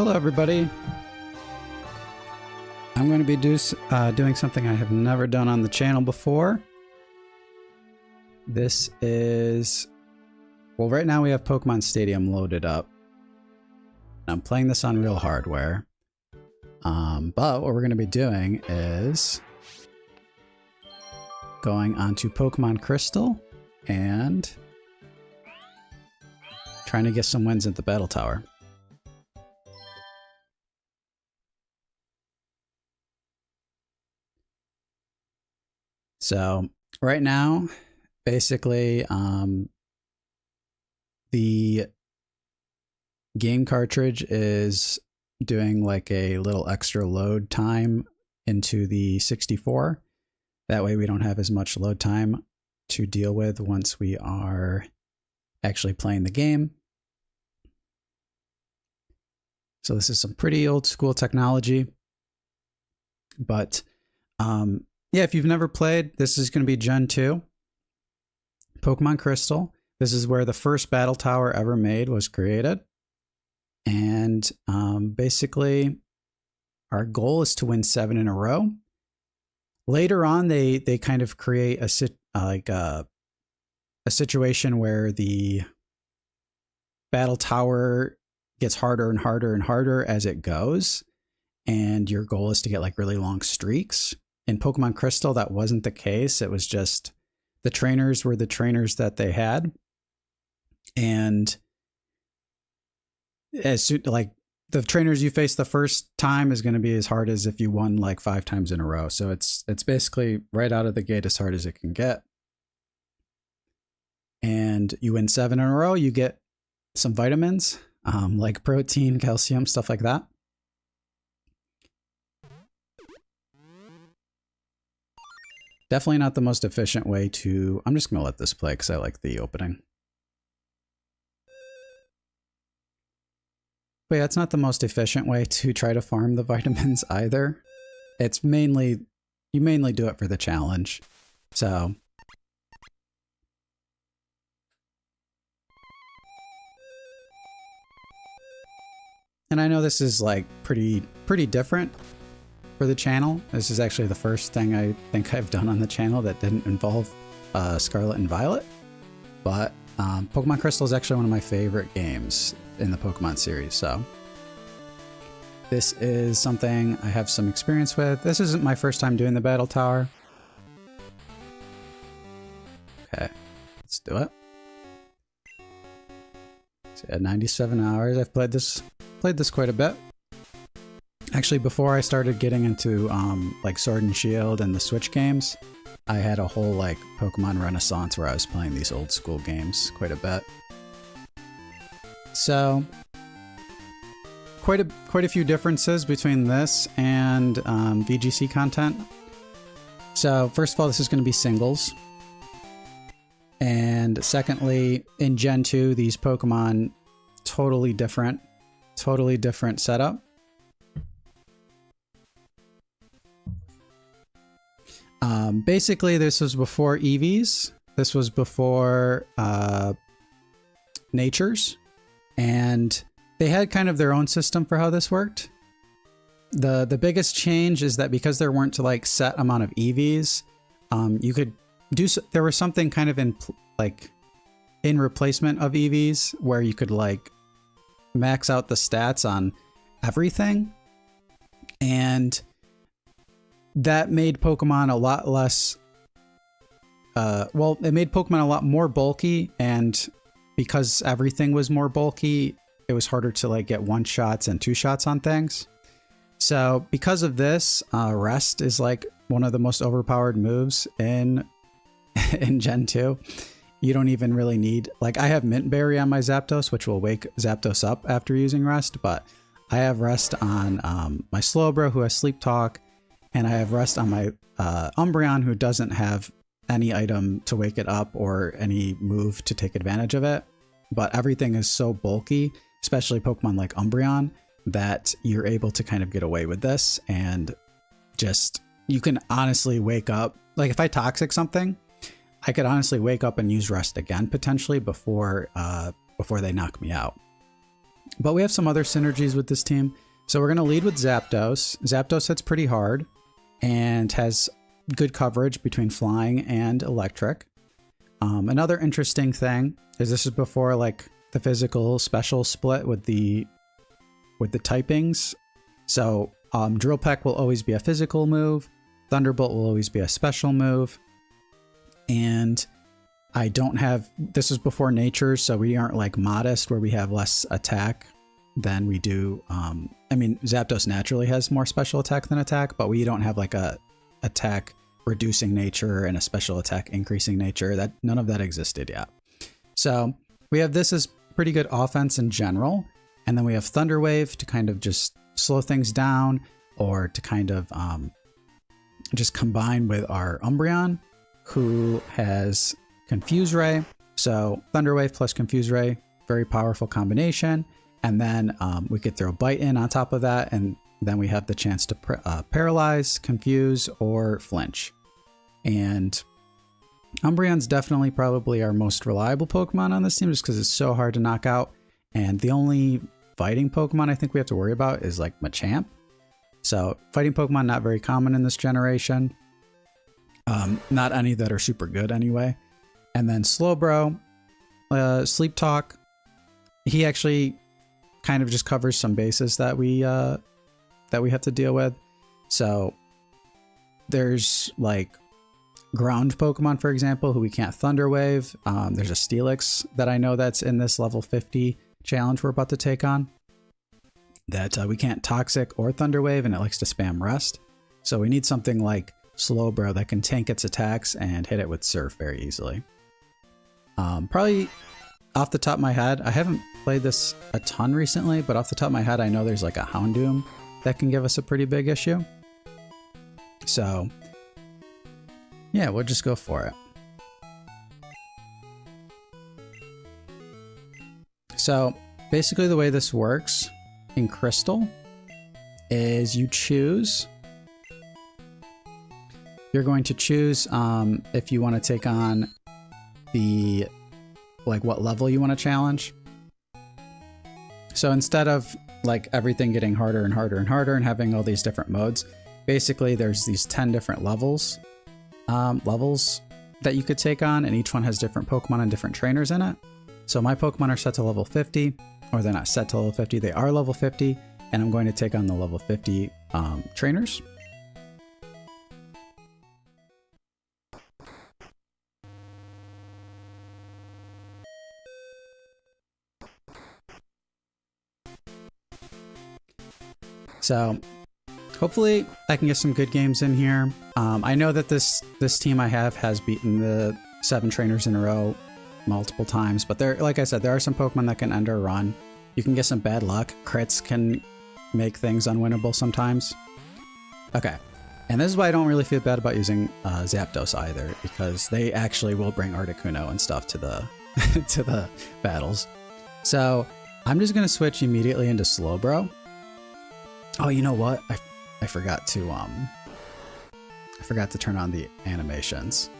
Hello everybody. I'm going to be doing something I have never done on the channel before. This is... well, right now we have Pokemon Stadium loaded up. I'm playing this on real hardware. But what we're going to be doing is going onto Pokemon Crystal and trying to get some wins at the Battle Tower. So right now, basically, the game cartridge is doing like a little extra load time into the 64. That way we don't have as much load time to deal with once we are actually playing the game. So this is some pretty old school technology, but yeah, if you've never played, this is going to be Gen 2. Pokemon Crystal. This is where the first battle tower ever made was created. And basically, our goal is to win 7 in a row. Later on, they kind of create a situation where the battle tower gets harder and harder and harder as it goes. And your goal is to get like really long streaks. In Pokemon Crystal, that wasn't the case. It was just the trainers were the trainers that they had. And as soon, like the trainers you face the first time is going to be as hard as if you won like 5 times in a row. So it's basically right out of the gate as hard as it can get. And you win 7 in a row, you get some vitamins, like protein, calcium, stuff like that. Definitely not the most efficient way to... I'm just going to let this play because I like the opening. But yeah, it's not the most efficient way to try to farm the vitamins either. It's mainly... you mainly do it for the challenge. So... and I know this is like pretty different for the channel. This is actually the first thing I think I've done on the channel that didn't involve Scarlet and Violet. But Pokemon Crystal is actually one of my favorite games in the Pokemon series. So this is something I have some experience with. This isn't my first time doing the Battle Tower. Okay, let's do it. So yeah, 97 hours. I've played this quite a bit. Actually, before I started getting into like Sword and Shield and the Switch games, I had a whole like Pokemon Renaissance where I was playing these old school games quite a bit. So quite a few differences between this and VGC content. So first of all, this is going to be singles. And secondly, in Gen 2, these Pokemon totally different setup. Basically, this was before EVs. This was before Natures, and they had kind of their own system for how this worked. The biggest change is that because there weren't like set amount of EVs, you could do. There was something kind of in replacement of EVs where you could like max out the stats on everything, and that made Pokemon a lot less, well, it made Pokemon a lot more bulky, and because everything was more bulky, it was harder to like get 1-shots and 2-shots on things. So because of this, Rest is like one of the most overpowered moves in Gen 2. You don't even really need, like I have Mint Berry on my Zapdos, which will wake Zapdos up after using Rest, but I have Rest on my Slowbro, who has Sleep Talk, and I have Rest on my Umbreon, who doesn't have any item to wake it up or any move to take advantage of it. But everything is so bulky, especially Pokemon like Umbreon, that you're able to kind of get away with this. And just, you can honestly wake up, like if I Toxic something, I could honestly wake up and use Rest again potentially before they knock me out. But we have some other synergies with this team. So we're going to lead with Zapdos. Zapdos hits pretty hard and has good coverage between flying and electric. Another interesting thing is this is before like the physical special split with the typings. So Drill Peck will always be a physical move. Thunderbolt will always be a special move. And I don't have, this is before nature, so we aren't like modest where we have less attack than we do. I mean, Zapdos naturally has more special attack than attack, but we don't have like a attack reducing nature and a special attack increasing nature. That none of that existed yet. So we have this as pretty good offense in general. And then we have Thunder Wave to kind of just slow things down, or to kind of just combine with our Umbreon, who has Confuse Ray. So Thunder Wave plus Confuse Ray, very powerful combination. And then we could throw Bite in on top of that, and then we have the chance to paralyze, confuse, or flinch. And Umbreon's definitely probably our most reliable Pokemon on this team, just because it's so hard to knock out. And the only fighting Pokemon I think we have to worry about is like Machamp. So fighting Pokemon not very common in this generation. Not any that are super good anyway. And then Slowbro, Sleep Talk. He actually kind of just covers some bases that we have to deal with. So there's like ground Pokemon, for example, who we can't Thunder Wave. There's a Steelix that I know that's in this level 50 challenge we're about to take on, that we can't Toxic or Thunder Wave, and it likes to spam Rest. So we need something like Slowbro that can tank its attacks and hit it with Surf very easily. Probably off the top of my head, I haven't played this a ton recently, but off the top of my head, I know there's like a Houndoom that can give us a pretty big issue. So yeah, we'll just go for it. So basically the way this works in Crystal is you choose, you're going to choose if you want to take on the, like what level you want to challenge. So instead of like everything getting harder and harder and harder and having all these different modes, basically there's these 10 different levels that you could take on, and each one has different Pokemon and different trainers in it. So my Pokemon are set to level 50, or they're not set to level 50, they are level 50, and I'm going to take on the level 50 trainers. So hopefully I can get some good games in here. I know that this team I have has beaten the 7 trainers in a row multiple times, but there, like I said, there are some Pokemon that can end our run. You can get some bad luck. Crits can make things unwinnable sometimes. Okay, and this is why I don't really feel bad about using Zapdos either, because they actually will bring Articuno and stuff to the to the battles. So I'm just gonna switch immediately into Slowbro. Oh, you know what? I forgot to turn on the animations.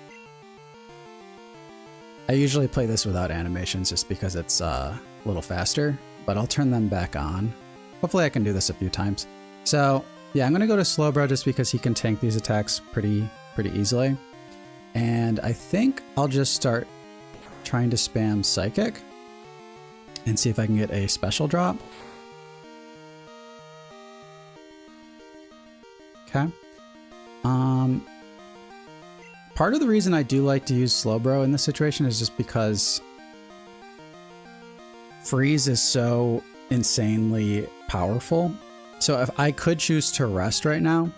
I usually play this without animations just because it's a little faster, but I'll turn them back on. Hopefully I can do this a few times. So yeah, I'm gonna go to Slowbro just because he can tank these attacks pretty easily. And I think I'll just start trying to spam Psychic and see if I can get a special drop. Okay. Part of the reason I do like to use Slowbro in this situation is just because Freeze is so insanely powerful. So if I could choose to rest right now.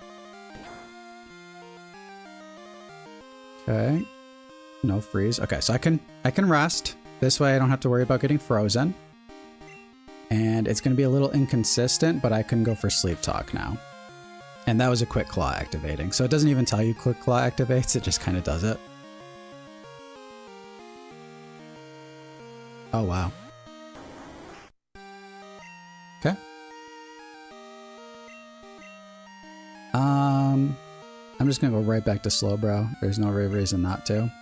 Okay. No freeze. Okay, so I can rest. This way I don't have to worry about getting frozen. And it's going to be a little inconsistent, but I can go for Sleep Talk now. And that was a Quick Claw activating, so it doesn't even tell you Quick Claw activates, it just kind of does it. Oh, wow. Okay. I'm just gonna go right back to Slowbro. There's no real reason not to.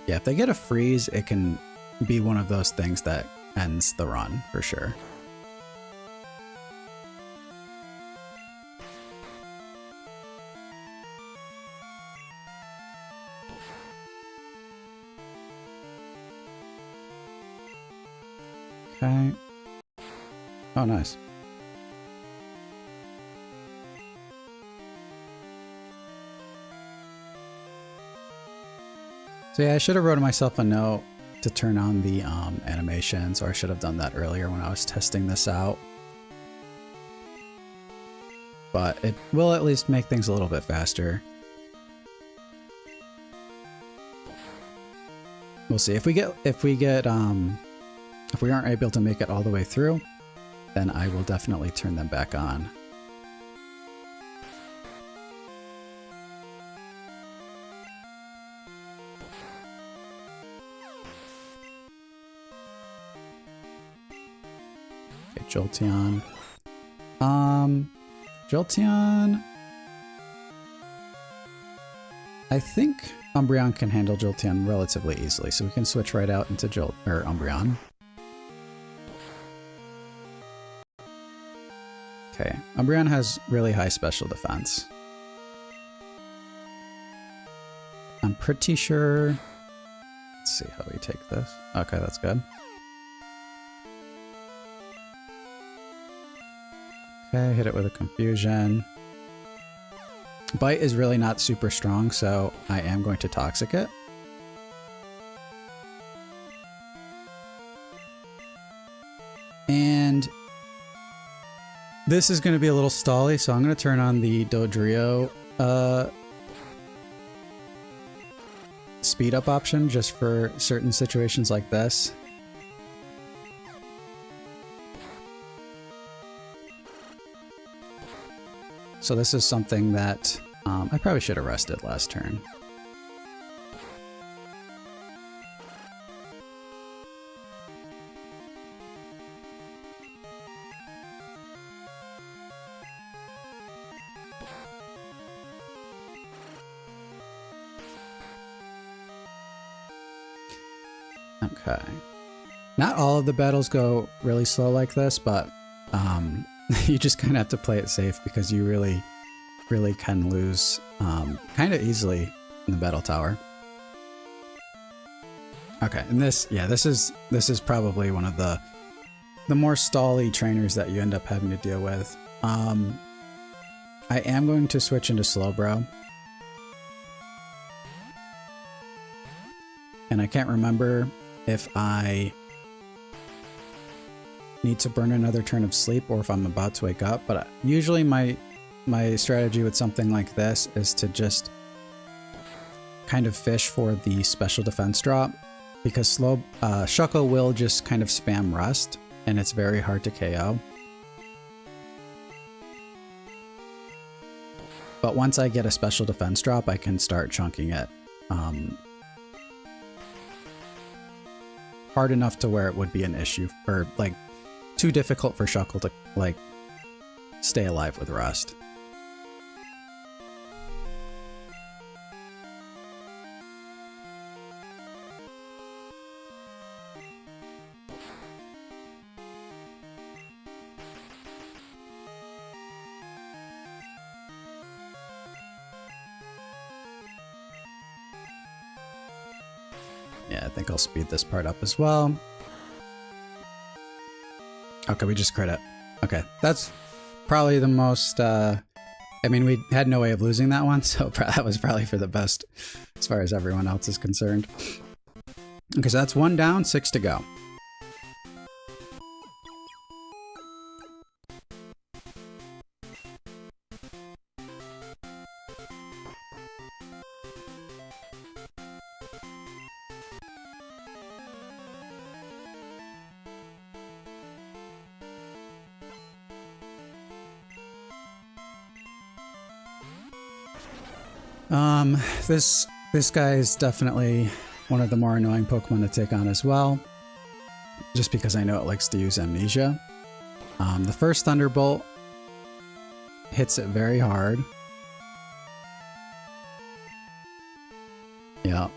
Yeah, if they get a freeze, it can be one of those things that ends the run for sure. Okay. Oh, nice. So yeah, I should have wrote myself a note to turn on the animations, or I should have done that earlier when I was testing this out. But it will at least make things a little bit faster. We'll see. If we aren't able to make it all the way through, then I will definitely turn them back on. Okay, Jolteon. Jolteon. I think Umbreon can handle Jolteon relatively easily, so we can switch right out into Umbreon. Okay, Umbreon has really high special defense. I'm pretty sure... Let's see how we take this. Okay, that's good. Okay, hit it with a Confusion. Bite is really not super strong, so I am going to Toxic it. And this is going to be a little stally, so I'm going to turn on the Dodrio speed up option just for certain situations like this. So this is something that I probably should have rested last turn. Okay. Not all of the battles go really slow like this, but you just kind of have to play it safe because you really can lose kind of easily in the battle tower. Okay, and this is probably one of the more stally trainers that you end up having to deal with. I am going to switch into Slowbro. And I can't remember if I need to burn another turn of sleep or if I'm about to wake up, but usually my strategy with something like this is to just kind of fish for the special defense drop, because Shuckle will just kind of spam Rust and it's very hard to KO. But once I get a special defense drop, I can start chunking it hard enough to where it would be an issue, or like too difficult for Shuckle to like stay alive with Rust. Yeah, I think I'll speed this part up as well. Okay, we just crit it. Okay, that's probably the most, I mean, we had no way of losing that one, so that was probably for the best as far as everyone else is concerned. Okay, so that's 1 down, 6 to go. This guy is definitely one of the more annoying Pokemon to take on as well, just because I know it likes to use Amnesia. The first Thunderbolt hits it very hard. Yeah.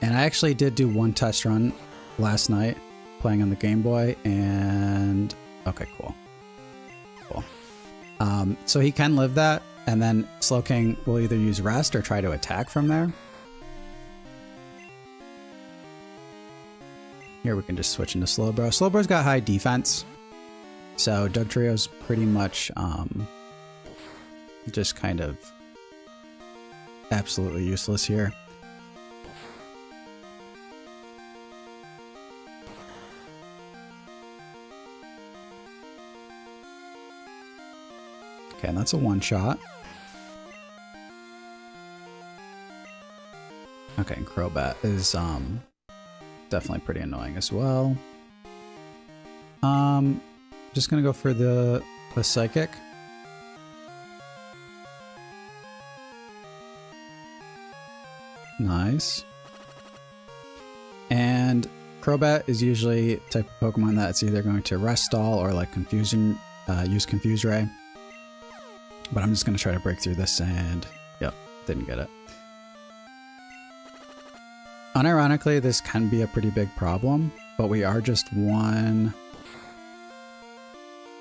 And I actually did do one test run last night playing on the Game Boy, and okay, cool. Cool. So he can live that, and then Slowking will either use rest or try to attack from there. Here we can just switch into Slowbro. Slowbro's got high defense, so Dugtrio's pretty much just kind of absolutely useless here. Okay, and that's a one-shot. Okay, and Crobat is definitely pretty annoying as well. Just gonna go for the Psychic. Nice. And Crobat is usually the type of Pokemon that's either going to Rest Stall or like Confusion, use Confuse Ray. But I'm just going to try to break through this, and yep, didn't get it. Unironically, this can be a pretty big problem, but we are just one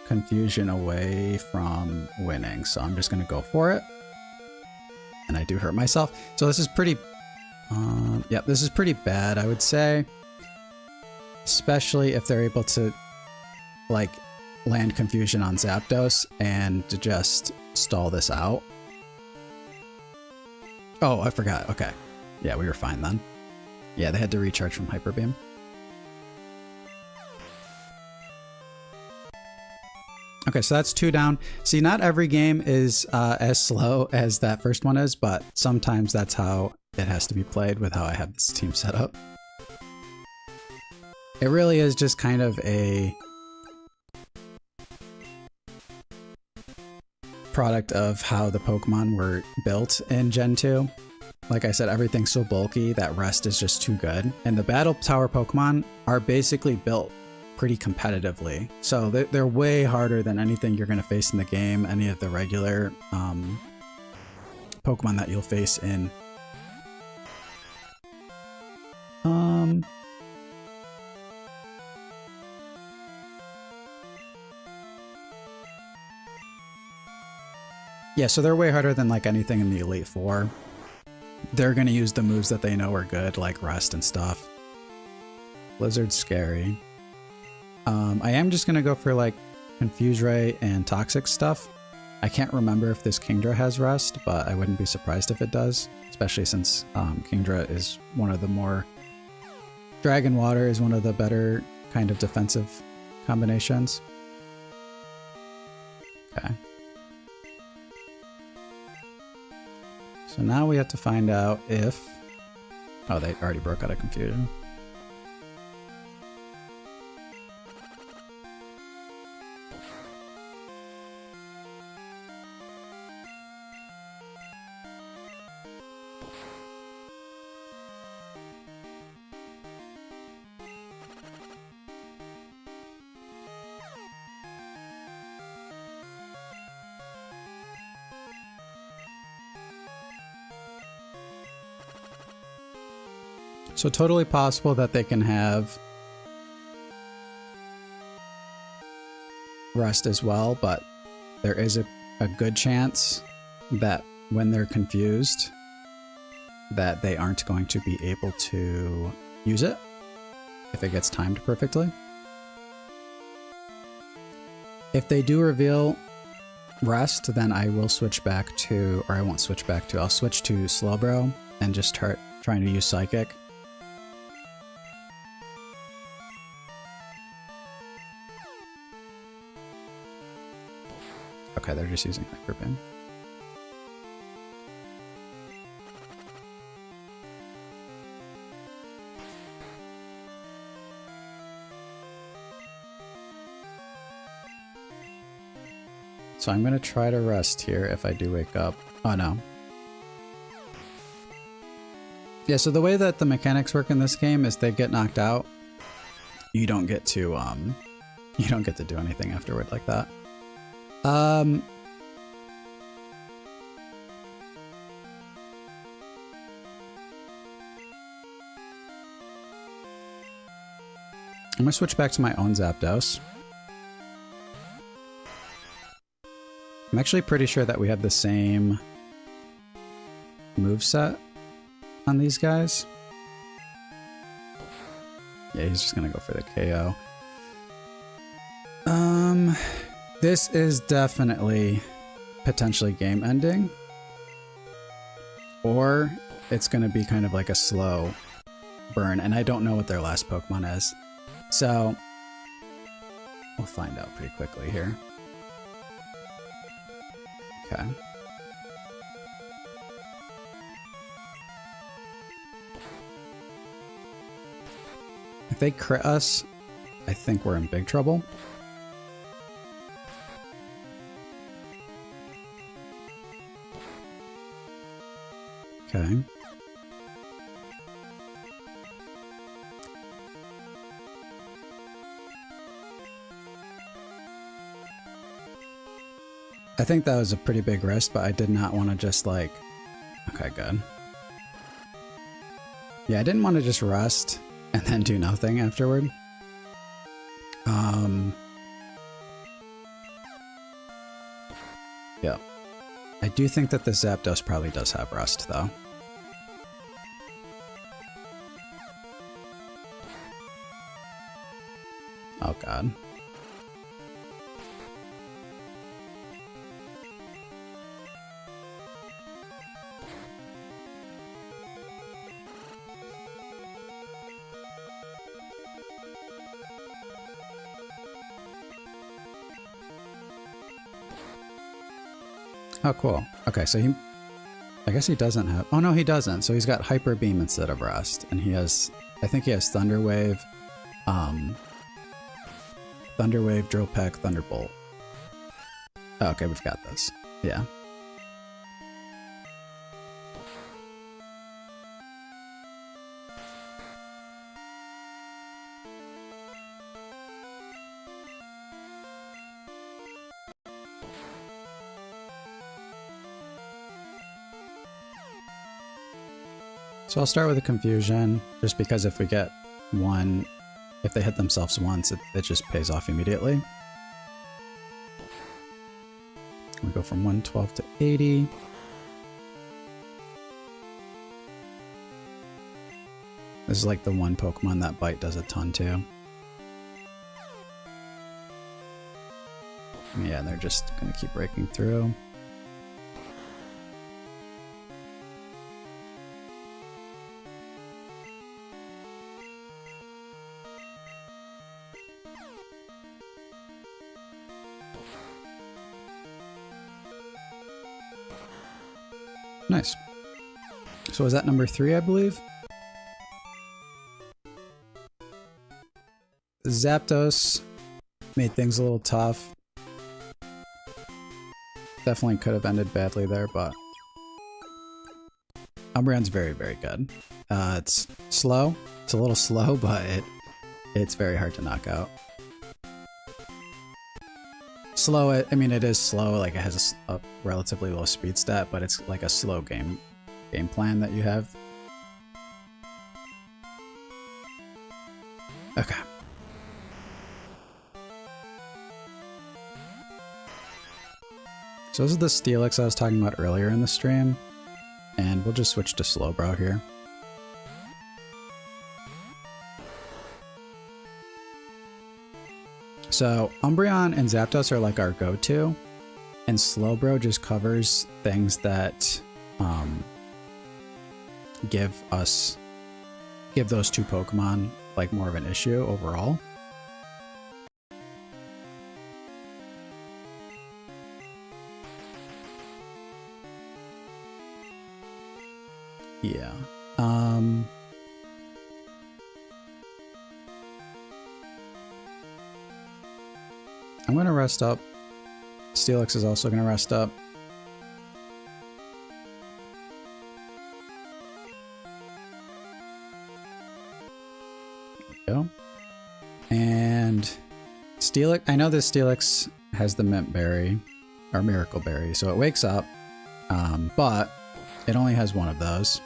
confusion away from winning, so I'm just going to go for it. And I do hurt myself. So this is pretty, yep, this is pretty bad, I would say. Especially if they're able to, like, land confusion on Zapdos and to just stall this out. Oh, I forgot. Okay. Yeah, we were fine then. Yeah, they had to recharge from Hyper Beam. Okay, so that's 2 down. See, not every game is as slow as that first one is, but sometimes that's how it has to be played with how I have this team set up. It really is just kind of a product of how the Pokemon were built in Gen 2. Like I said, everything's so bulky that rest is just too good. And the Battle Tower Pokemon are basically built pretty competitively. So they're way harder than anything you're going to face in the game, any of the regular Pokemon that you'll face in yeah, so they're way harder than like anything in the Elite Four. They're going to use the moves that they know are good, like Rest and stuff. Blizzard's scary. I am just going to go for like Confuse Ray and Toxic stuff. I can't remember if this Kingdra has Rest, but I wouldn't be surprised if it does, especially since Kingdra is one of the more... Dragon Water is one of the better kind of defensive combinations. Okay. So now we have to find out if... Oh, they already broke out of confusion. So totally possible that they can have Rest as well, but there is a good chance that when they're confused that they aren't going to be able to use it if it gets timed perfectly. If they do reveal Rest, then I will switch back to, or I won't switch back to, I'll switch to Slowbro and just start trying to use Psychic. Okay, they're just using Hyper Beam. So I'm going to try to rest here if I do wake up. Oh no. Yeah, so the way that the mechanics work in this game is they get knocked out. You don't get to do anything afterward like that. I'm gonna switch back to my own Zapdos. I'm actually pretty sure that we have the same moveset on these guys. Yeah, he's just gonna go for the KO. This is definitely potentially game ending. Or it's gonna be kind of like a slow burn, and I don't know what their last Pokemon is. So we'll find out pretty quickly here. Okay. If they crit us, I think we're in big trouble. Okay. I think that was a pretty big risk, but I did not want to just like... Okay, good. Yeah, I didn't want to just rest and then do nothing afterward. Yeah. I do think that the Zapdos probably does have rest, though. Oh, God. Oh, cool. Okay, so he... I guess he doesn't have... Oh, no, he doesn't. So he's got Hyper Beam instead of Rest. And he has... I think he has Thunder Wave, Thunder Wave, Drill Peck, Thunderbolt. Oh, okay, we've got this. Yeah. So I'll start with a Confusion, just because if we get one, if they hit themselves once, it just pays off immediately. We go from 112 to 80. This is like the one Pokemon that Bite does a ton to. Yeah, they're just gonna keep breaking through. Nice. So is that number 3, I believe? Zapdos made things a little tough. Definitely could have ended badly there, but Umbreon's very, very good. It's slow. It's a little slow, but it's very hard to knock out. Slow, I mean, it is slow, like it has a relatively low speed stat, but it's like a slow game plan that you have. Okay. So this is the Steelix I was talking about earlier in the stream, and we'll just switch to Slowbro here. So Umbreon and Zapdos are like our go-to, and Slowbro just covers things that give those two Pokemon like more of an issue overall. Yeah. I'm gonna rest up. Steelix is also gonna rest up. There we go. And Steelix, I know this Steelix has the Mint Berry, or Miracle Berry, so it wakes up, but it only has one of those.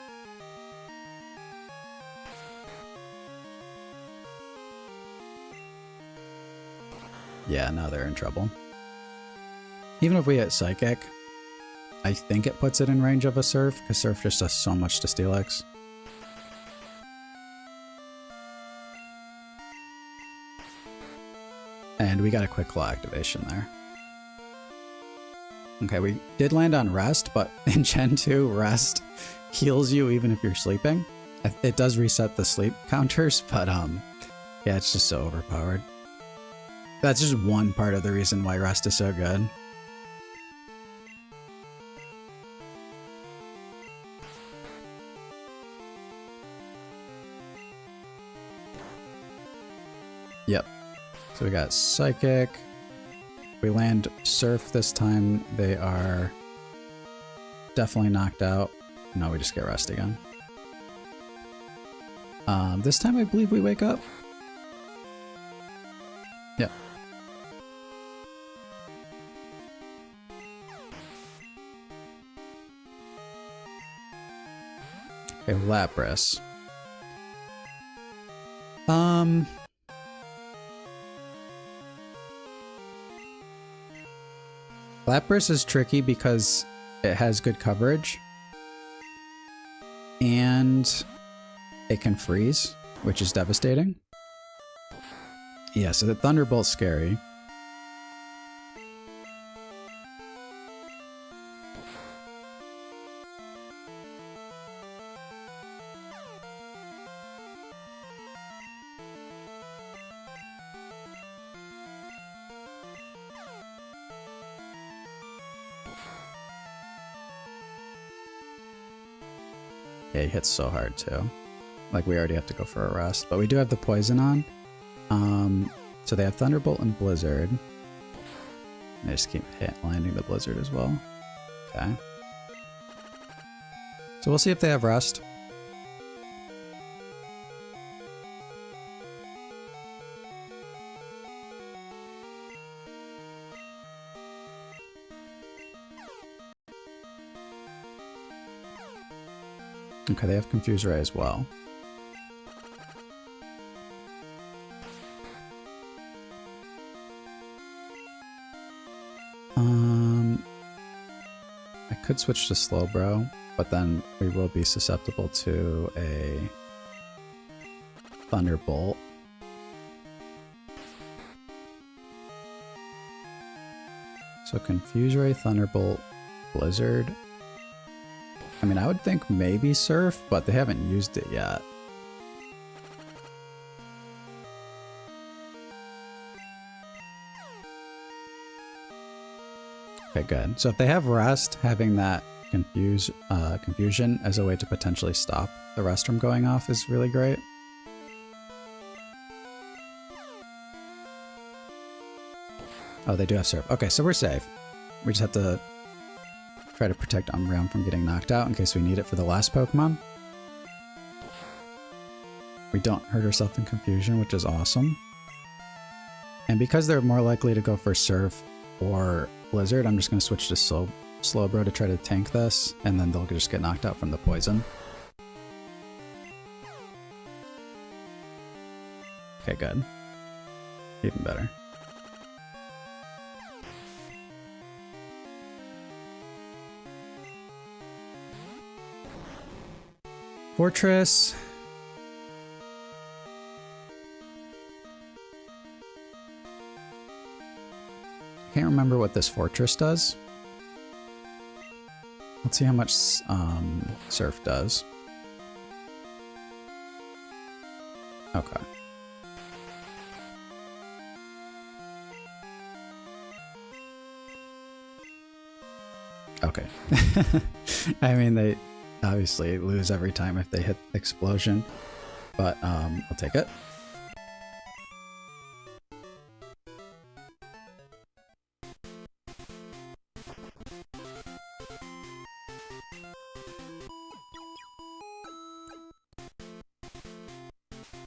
Yeah, now they're in trouble. Even if we hit Psychic, I think it puts it in range of a Surf, because Surf just does so much to Steelix. And we got a quick claw activation there. Okay, we did land on Rest, but in Gen 2, Rest heals you even if you're sleeping. It does reset the sleep counters, but yeah, it's just so overpowered. That's just one part of the reason why Rest is so good. Yep. So we got Psychic. We land Surf this time. They are definitely knocked out. No, we just get Rest again. This time I believe we wake up. Yep. Okay, Lapras. Lapras is tricky because it has good coverage and it can freeze, which is devastating. Yeah, so the Thunderbolt's scary. Yeah, he hits so hard too. Like, we already have to go for a Rest, but we do have the Poison on. So they have Thunderbolt and Blizzard. They just keep landing the Blizzard as well. Okay. So we'll see if they have Rest. Okay, they have Confuse Ray as well. I could switch to Slowbro, but then we will be susceptible to a Thunderbolt. So Confuse Ray, Thunderbolt, Blizzard. I mean, I would think maybe Surf, but they haven't used it yet. Okay, good. So if they have Rest, having that confusion as a way to potentially stop the Rest from going off is really great. Oh, they do have Surf. Okay, so we're safe. We just have to try to protect Umbreon from getting knocked out in case we need it for the last Pokemon. We don't hurt ourselves in Confusion, which is awesome. And because they're more likely to go for Surf or Blizzard, I'm just going to switch to Slowbro to try to tank this, and then they'll just get knocked out from the Poison. Okay, good. Even better. Fortress. I can't remember what this Fortress does. Let's see how much Surf does. Okay. Okay. I mean, they obviously lose every time if they hit Explosion, but I'll take it.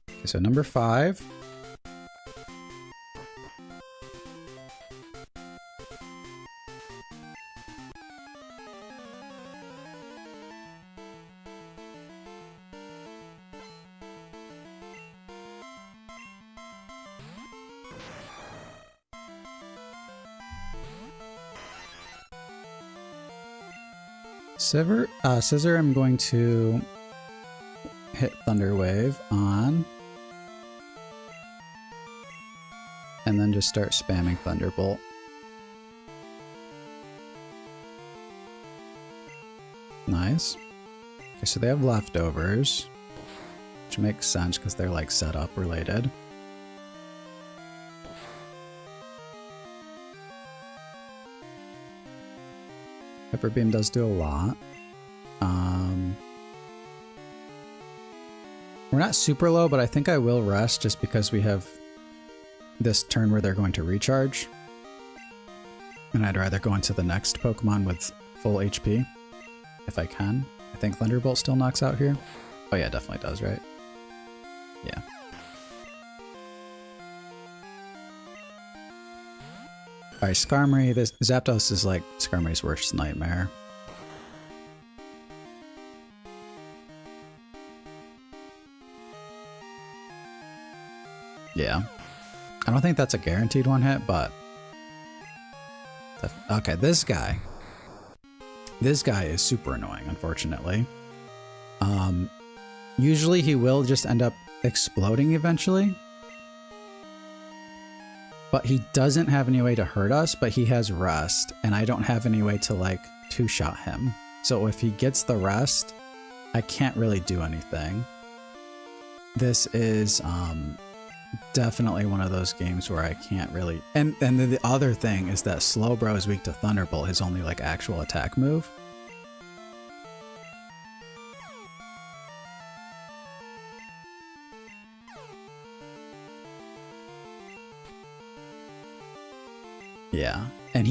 Okay, so number 5. Scissor, I'm going to hit Thunder Wave on. And then just start spamming Thunderbolt. Nice. Okay, so they have leftovers, which makes sense because they're like setup related. Hyper Beam does do a lot. We're not super low, but I think I will rest just because we have this turn where they're going to recharge. And I'd rather go into the next Pokemon with full HP if I can. I think Thunderbolt still knocks out here. Oh yeah, it definitely does, right? Yeah. Alright, Skarmory. This Zapdos is like Skarmory's worst nightmare. Yeah. I don't think that's a guaranteed one hit, but... Okay, this guy. This guy is super annoying, unfortunately. Usually he will just end up exploding eventually. But he doesn't have any way to hurt us, but he has rest, and I don't have any way to, like, two-shot him. So if he gets the rest, I can't really do anything. This is, definitely one of those games where I can't really... And the other thing is that Slowbro is weak to Thunderbolt, his only, like, actual attack move. Yeah, and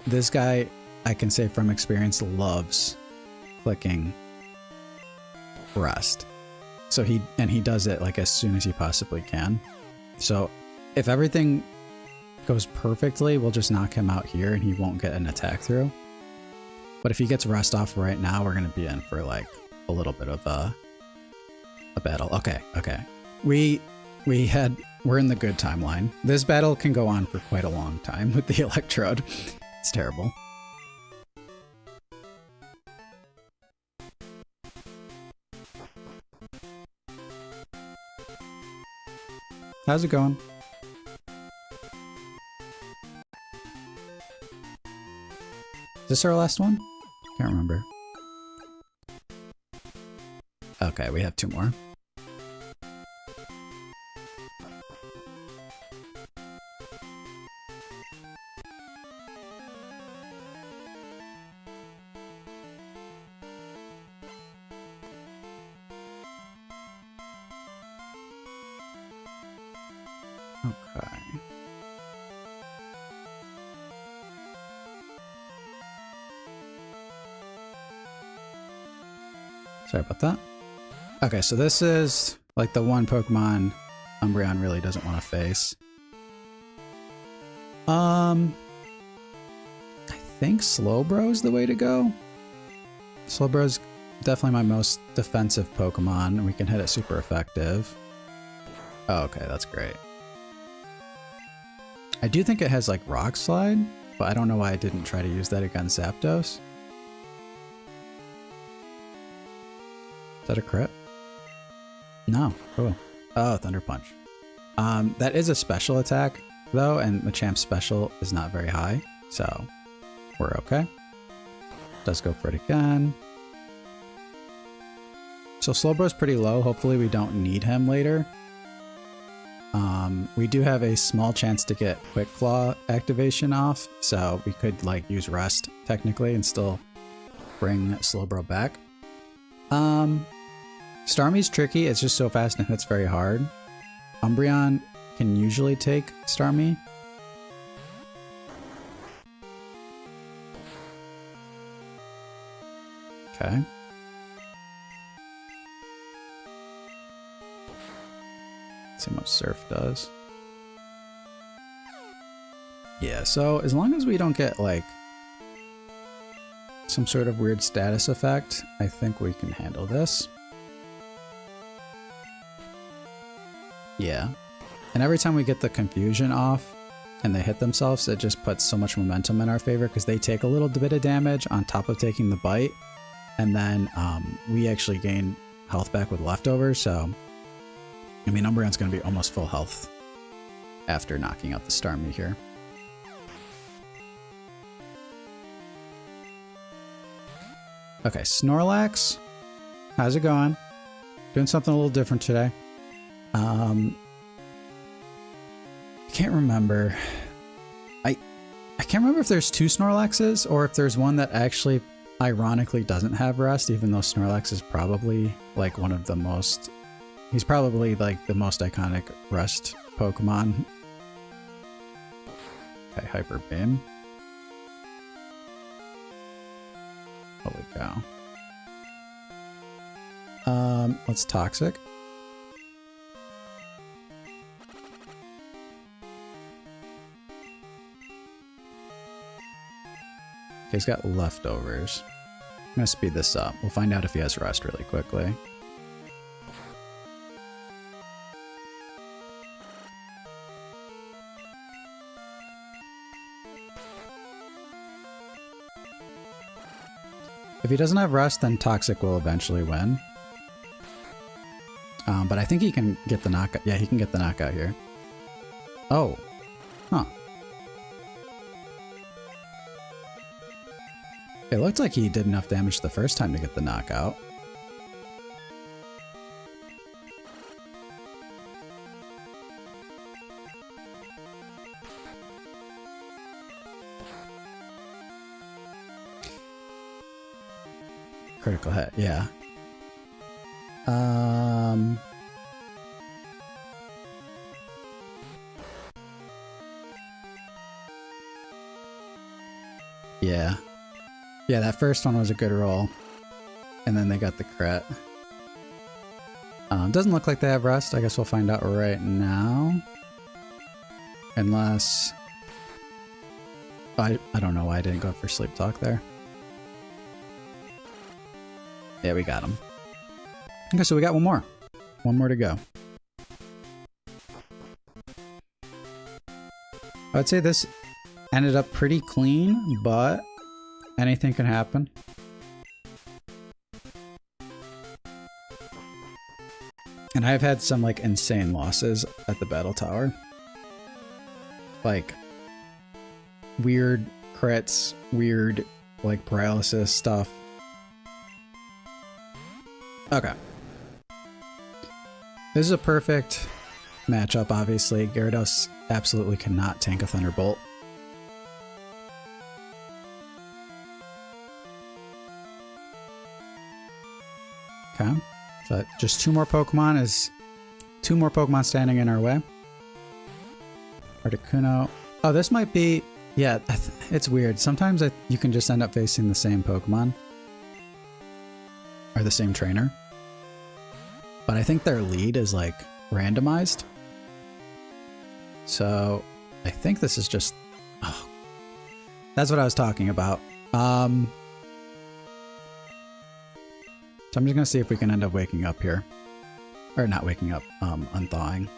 this guy, I can say from experience, loves clicking rest. So he does it like as soon as he possibly can. So if everything goes perfectly, we'll just knock him out here and he won't get an attack through. But if he gets rest off right now, we're going to be in for like a little bit of a battle. Okay. We're in the good timeline. This battle can go on for quite a long time with the Electrode. It's terrible. How's it going? Is this our last one? Can't remember. Okay, we have 2 more. Okay. Sorry about that. Okay, so this is like the one Pokemon Umbreon really doesn't want to face. I think Slowbro is the way to go. Slowbro's definitely my most defensive Pokemon, and we can hit it super effective. Oh, okay, that's great. I do think it has like Rock Slide, but I don't know why I didn't try to use that against Zapdos. Is that a crit? No. Cool. Oh, Thunder Punch. That is a special attack though, and the champ's special is not very high, so we're okay. Does go for it again. So Slowbro's pretty low. Hopefully we don't need him later. We do have a small chance to get Quick Claw activation off, so we could like use Rest technically and still bring Slowbro back. Starmie's tricky. It's just so fast and hits very hard. Umbreon can usually take Starmie. Okay. Let's see what Surf does. Yeah, so as long as we don't get like some sort of weird status effect, I think we can handle this. Yeah. And every time we get the confusion off and they hit themselves, it just puts so much momentum in our favor because they take a little bit of damage on top of taking the bite. and then we actually gain health back with leftovers, so I mean Umbreon's going to be almost full health after knocking out the Starmie here. Okay, Snorlax, how's it going? Doing something a little different today. I can't remember. I can't remember if there's 2 Snorlaxes or if there's one that actually ironically doesn't have rest, even though Snorlax is probably like one of the most, he's probably like the most iconic rest Pokemon. Okay, Hyper Beam. Holy cow. Let's Toxic. Okay, he's got leftovers. I'm gonna speed this up. We'll find out if he has rest really quickly. If he doesn't have rest, then Toxic will eventually win. But I think he can get the knockout. Yeah, he can get the knockout here. Oh. Huh. It looked like he did enough damage the first time to get the knockout. Critical hit, yeah. Yeah. Yeah, that first one was a good roll. And then they got the crit. Doesn't look like they have rest. I guess we'll find out right now. Unless... I don't know why I didn't go for Sleep Talk there. Yeah, we got him. Okay, so we got one more. One more to go. I would say this ended up pretty clean, but anything can happen. And I've had some like insane losses at the battle tower. Like weird crits, weird like paralysis stuff. Okay. This is a perfect matchup, obviously. Gyarados absolutely cannot tank a Thunderbolt. Okay. So just 2 more Pokemon is 2 more Pokemon standing in our way. Articuno. Oh, this might be... Yeah, it's weird. Sometimes you can just end up facing the same Pokemon. Or the same trainer. But I think their lead is like randomized. So I think this is just... Oh, that's what I was talking about. So I'm just gonna see if we can end up waking up here. Or not waking up, unthawing.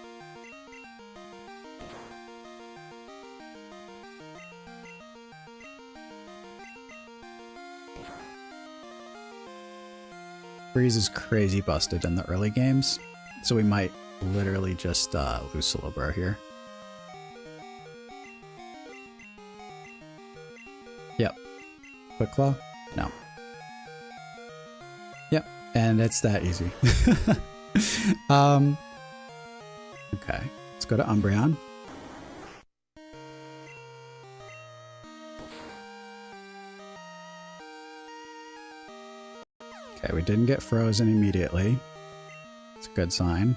Freeze is crazy busted in the early games, so we might literally just lose Slowbro here. Yep. Quick Claw? No. Yep, and it's that easy. Okay, let's go to Umbreon. Okay, we didn't get frozen immediately. It's a good sign.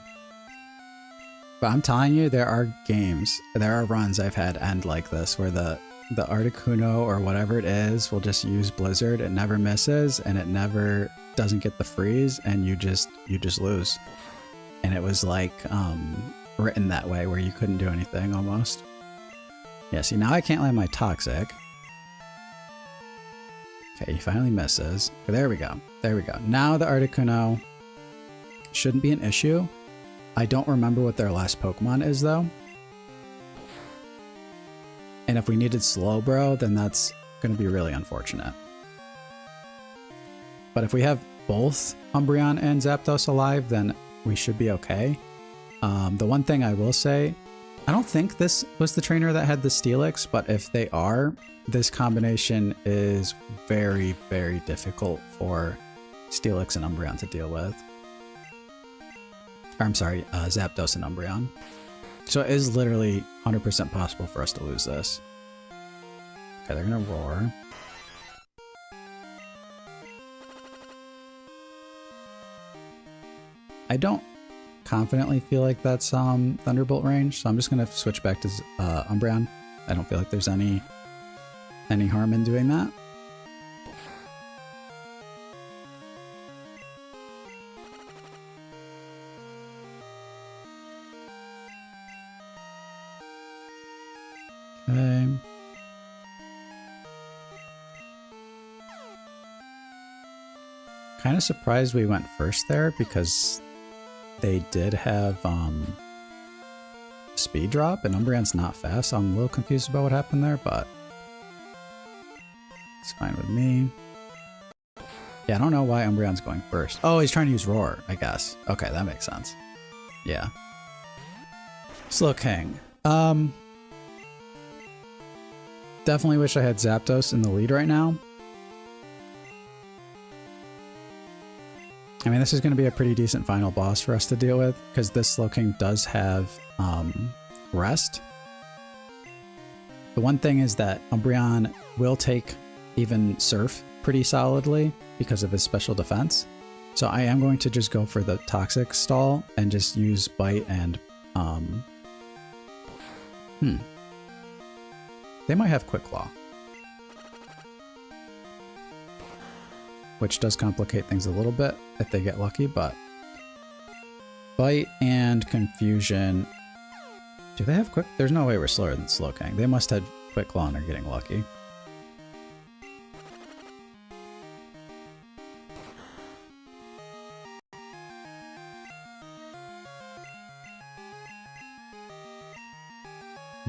But I'm telling you, there are games, there are runs I've had end like this, where the Articuno or whatever it is will just use Blizzard. It never misses, and it never doesn't get the freeze, and you just lose. And it was like written that way, where you couldn't do anything almost. Yeah, see, now I can't land my Toxic. Okay, he finally misses. There we go. There we go. Now the Articuno shouldn't be an issue. I don't remember what their last Pokemon is, though. And if we needed Slowbro, then that's going to be really unfortunate. But if we have both Umbreon and Zapdos alive, then we should be okay. The one thing I will say, I don't think this was the trainer that had the Steelix, but if they are, this combination is very, very difficult for Steelix and Umbreon to deal with. Or, I'm sorry, Zapdos and Umbreon. So it is literally 100% possible for us to lose this. Okay, they're gonna roar. I don't confidently feel like that's Thunderbolt range, so I'm just gonna switch back to Umbreon. I don't feel like there's any harm in doing that. Okay. Kind of surprised we went first there because they did have speed drop and Umbreon's not fast, so I'm a little confused about what happened there, but it's fine with me. Yeah, I don't know why Umbreon's going first. Oh, he's trying to use Roar, I guess. Okay, that makes sense. Yeah. Slowking. Definitely wish I had Zapdos in the lead right now. I mean, this is going to be a pretty decent final boss for us to deal with, because this Slowking does have Rest. The one thing is that Umbreon will take even Surf pretty solidly because of his special defense. So I am going to just go for the Toxic stall and just use Bite and... They might have Quick Claw, which does complicate things a little bit if they get lucky, but Bite and Confusion. Do they have Quick? There's no way we're slower than Slowking. They must have Quick Claw and are getting lucky.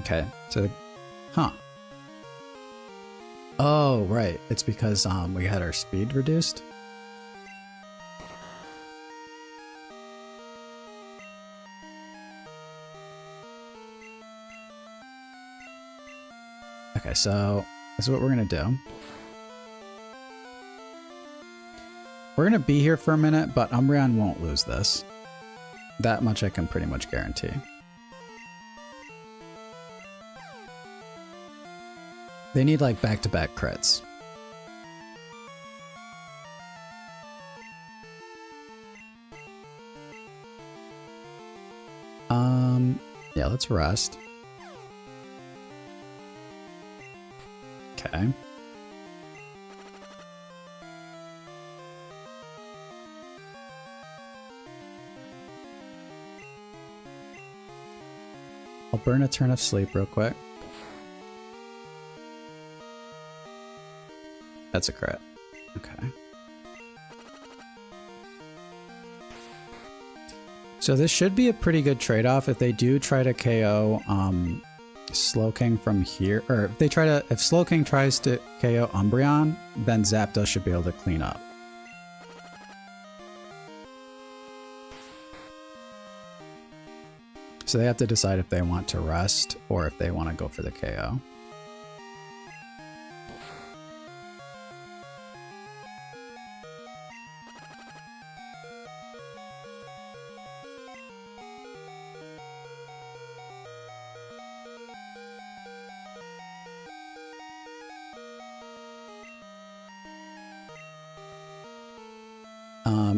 Okay, so, Oh, right. It's because we had our speed reduced. Okay, so this is what we're gonna do. We're gonna be here for a minute, but Umbreon won't lose this. That much I can pretty much guarantee. They need like back-to-back crits. Yeah, let's rest. Okay. I'll burn a turn of sleep real quick. That's a crit. Okay. So this should be a pretty good trade-off if they do try to KO Slowking from here, or if Slowking tries to KO Umbreon, then Zapdos should be able to clean up. So they have to decide if they want to rest or if they want to go for the KO.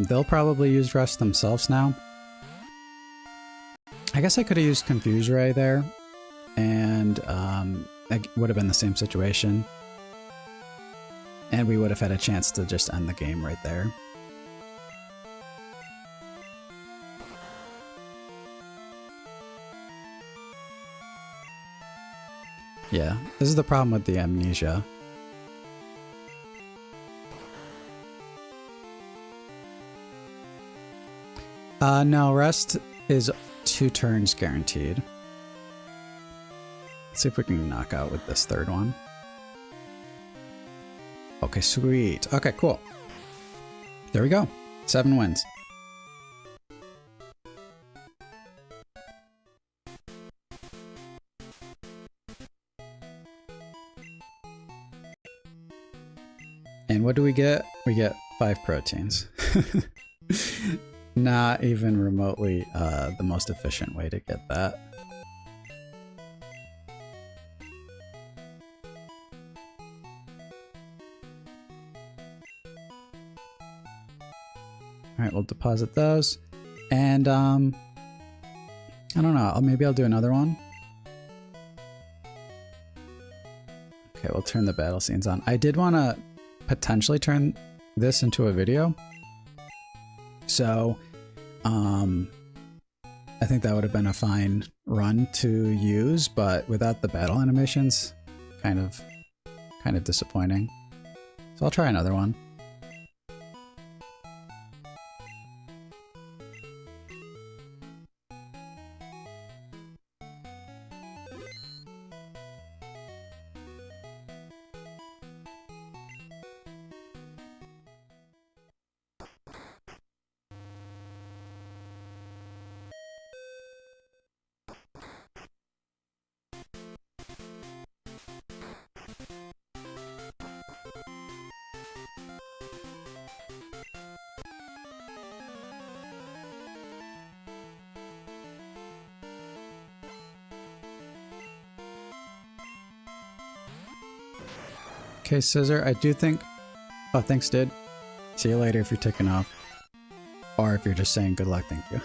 They'll probably use Rest themselves now. I guess I could have used Confuse Ray there, and it would have been the same situation. And we would have had a chance to just end the game right there. Yeah, this is the problem with the amnesia. No, Rest is 2 turns guaranteed. Let's see if we can knock out with this third one. Okay, sweet. Okay, cool. There we go. 7 wins. And what do we get? We get 5 proteins. Not even remotely the most efficient way to get that. Alright, we'll deposit those. And, I don't know, maybe I'll do another one. Okay, we'll turn the battle scenes on. I did want to potentially turn this into a video. So, I think that would have been a fine run to use, but without the battle animations, kind of disappointing. So I'll try another one. Okay, Scissor, I do think... Oh, thanks, dude. See you later if you're taking off. Or if you're just saying good luck, thank you.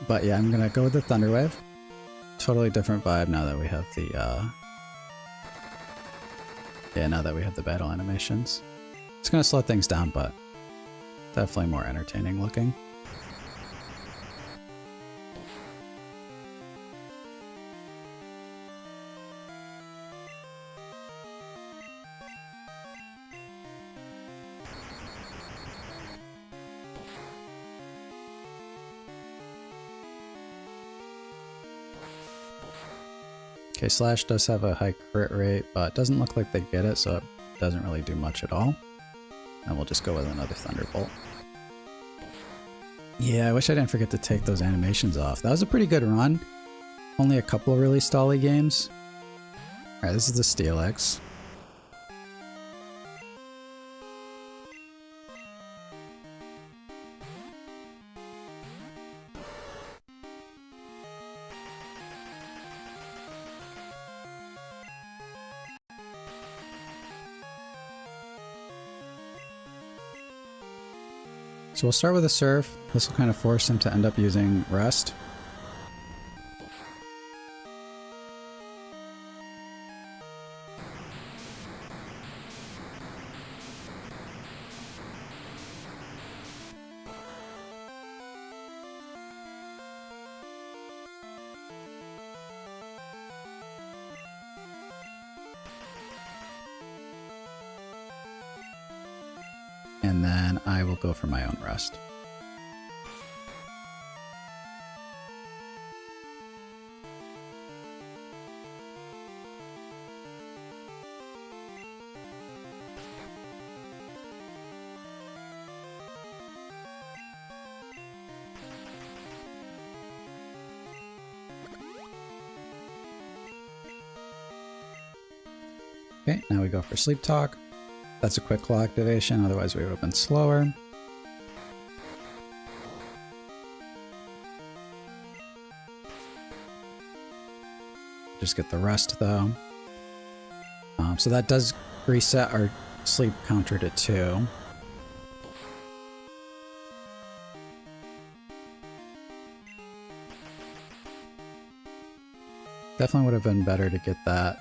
But yeah, I'm gonna go with the Thunder Wave. Totally different vibe now that we have the, yeah, now that we have the battle animations. It's gonna slow things down, but definitely more entertaining looking. Okay, Slash does have a high crit rate, but it doesn't look like they get it, so it doesn't really do much at all. And we'll just go with another Thunderbolt. Yeah, I wish I didn't forget to take those animations off. That was a pretty good run. Only a couple of really stally games. Alright, this is the Steelix. So we'll start with a Surf. This will kind of force him to end up using Rest. And then I will go for my own Rest. Okay, now we go for Sleep Talk. That's a quick claw activation, otherwise we would have been slower. Just get the Rest though. So that does reset our sleep counter to 2. Definitely would have been better to get that.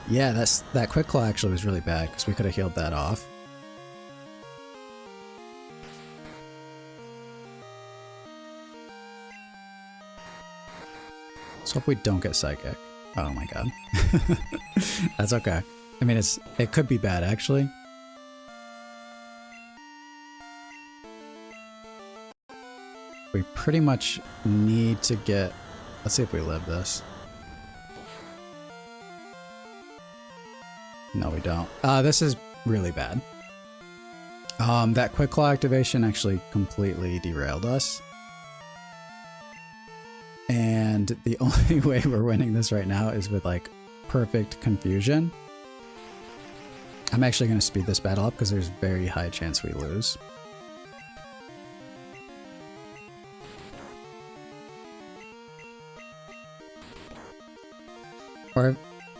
Yeah, that quick claw actually was really bad because we could have healed that off. So if we don't get Psychic. Oh my god. That's okay. I mean, it could be bad actually. We pretty much need to get... Let's see if we live this. No, we don't. This is really bad. That Quick Claw activation actually completely derailed us. And the only way we're winning this right now is with like perfect confusion. I'm actually going to speed this battle up because there's very high chance we lose. Or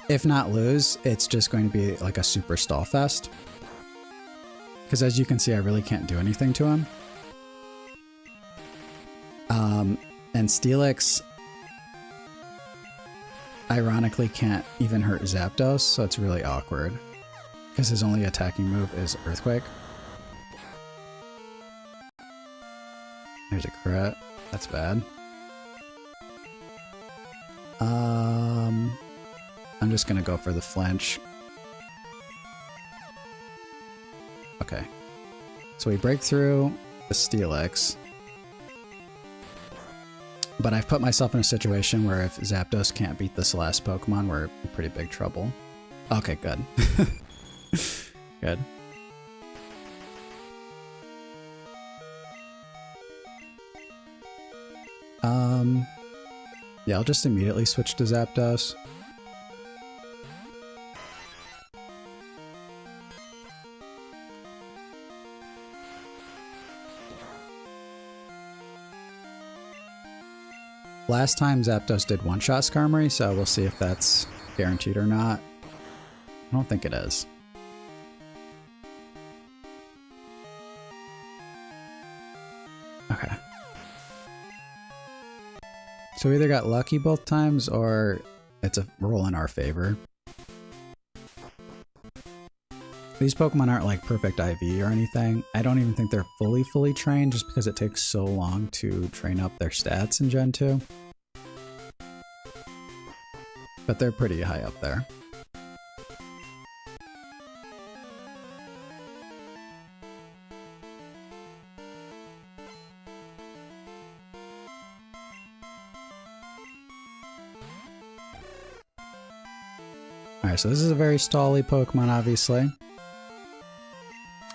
if not lose, it's just going to be like a super stall fest. Because as you can see, I really can't do anything to him. And Steelix, ironically, can't even hurt Zapdos, so it's really awkward. Because his only attacking move is Earthquake. There's a crit. That's bad. I'm just gonna go for the flinch. Okay. So we break through the Steelix. But I've put myself in a situation where if Zapdos can't beat this last Pokemon, we're in pretty big trouble. Okay, good. Good. Yeah, I'll just immediately switch to Zapdos. Last time Zapdos did one-shot Skarmory, so we'll see if that's guaranteed or not. I don't think it is. Okay. So we either got lucky both times or it's a roll in our favor. These Pokemon aren't like perfect IV or anything. I don't even think they're fully trained just because it takes so long to train up their stats in Gen 2. But they're pretty high up there. Alright, so this is a very stally Pokemon, obviously.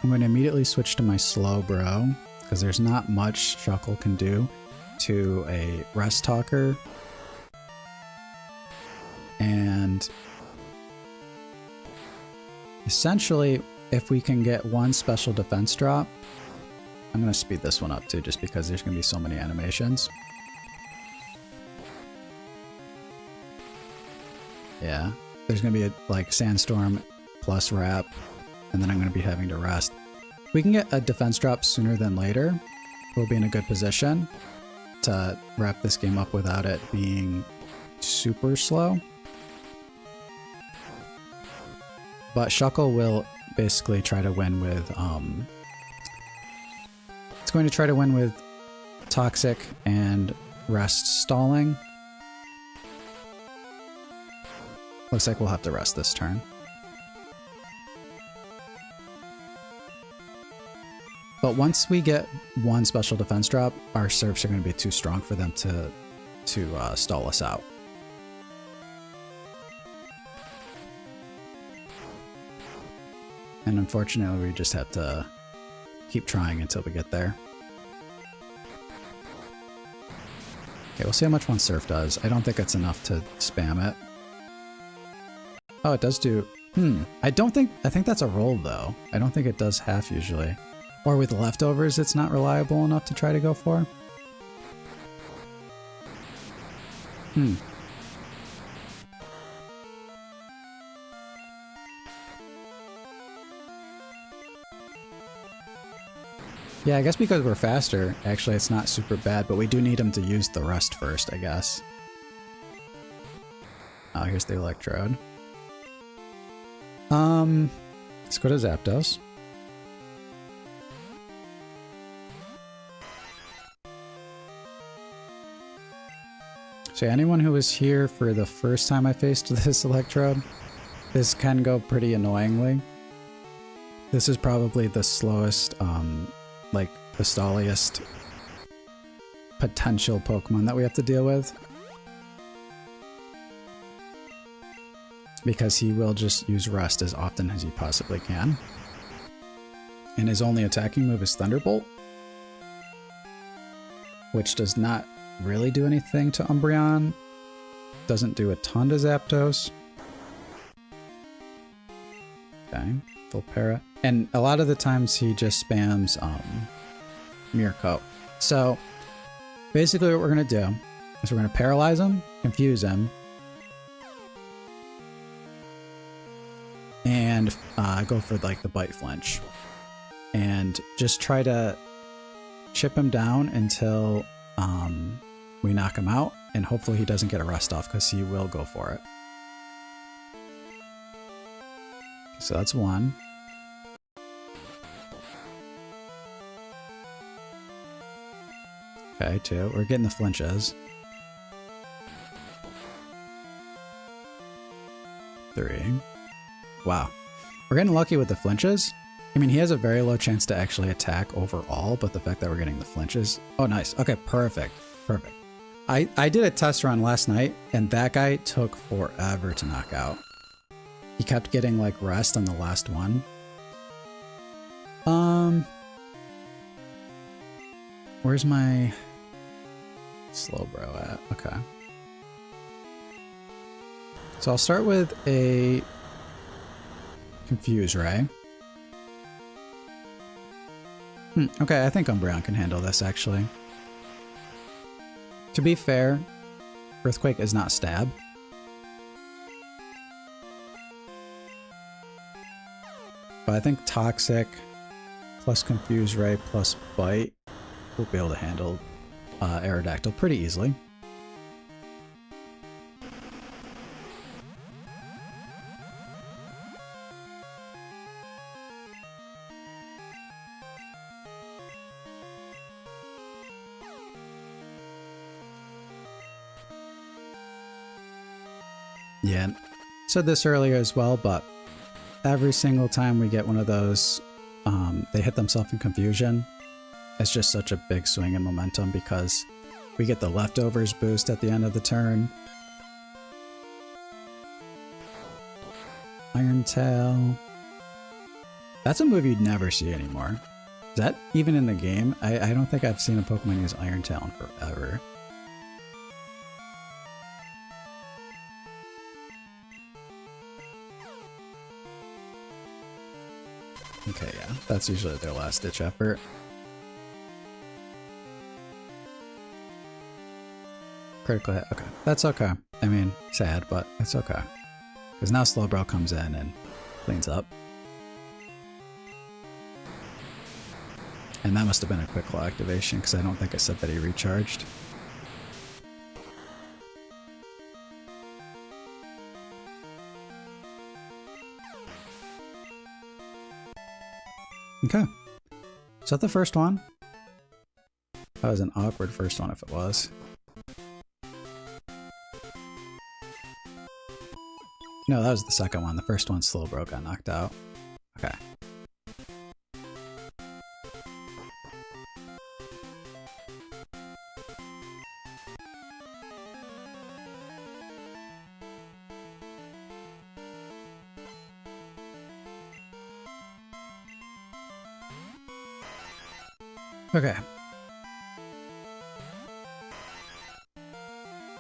I'm going to immediately switch to my Slowbro, because there's not much Shuckle can do to a Rest Talker. And essentially, if we can get one special defense drop, I'm going to speed this one up too, just because there's going to be so many animations. Yeah, there's going to be a like Sandstorm plus Wrap, and then I'm going to be having to rest. If we can get a defense drop sooner than later, we'll be in a good position to wrap this game up without it being super slow. But Shuckle will basically try to win with, it's going to try to win with Toxic and Rest stalling. Looks like we'll have to rest this turn. But once we get one special defense drop, our surfs are going to be too strong for them to stall us out. And unfortunately, we just have to keep trying until we get there. Okay, we'll see how much one surf does. I don't think it's enough to spam it. Oh, it does do... I think that's a roll, though. I don't think it does half usually. Or with leftovers, it's not reliable enough to try to go for. Yeah, I guess because we're faster, actually it's not super bad, but we do need him to use the rest first, I guess. Oh, here's the Electrode. Let's go to Zapdos. So anyone who was here for the first time I faced this Electrode, this can go pretty annoyingly. This is probably the slowest, like the stalliest potential Pokemon that we have to deal with. because he will just use Rest as often as he possibly can. And his only attacking move is Thunderbolt, which does not really do anything to Umbreon. Doesn't do a ton to Zapdos. Okay, full para. And a lot of the times he just spams Mirror Coat. So basically what we're going to do is we're going to paralyze him, confuse him, and go for like the Bite Flinch. And just try to chip him down until we knock him out, and hopefully he doesn't get a Rest off because he will go for it. So that's one. Okay, two. We're getting the flinches. Three. Wow. We're getting lucky with the flinches. I mean, he has a very low chance to actually attack overall, but the fact that we're getting the flinches... Oh, nice. Okay, perfect. Perfect. I did a test run last night, and that guy took forever to knock out. He kept getting, like, Rest on the last one. Where's my Slowbro at? Okay. So I'll start with a Confuse Ray. Okay, I think Umbreon can handle this, actually. To be fair, Earthquake is not Stab. But I think Toxic plus Confuse Ray plus Bite will be able to handle Aerodactyl pretty easily. Yeah, said this earlier as well, but every single time we get one of those, they hit themselves in confusion. It's just such a big swing in momentum because we get the leftovers boost at the end of the turn. Iron Tail. That's a move you'd never see anymore. Is that even in the game? I don't think I've seen a Pokemon use Iron Tail in forever. Okay, yeah, that's usually their last ditch effort. Critical hit, okay. That's okay. I mean, sad, but it's okay. Because now Slowbro comes in and cleans up. And that must have been a quick claw activation, because I don't think I said that he recharged. Okay. Is that the first one? That was an awkward first one if it was. No, that was the second one. The first one, Slowbro got knocked out. Okay. Okay.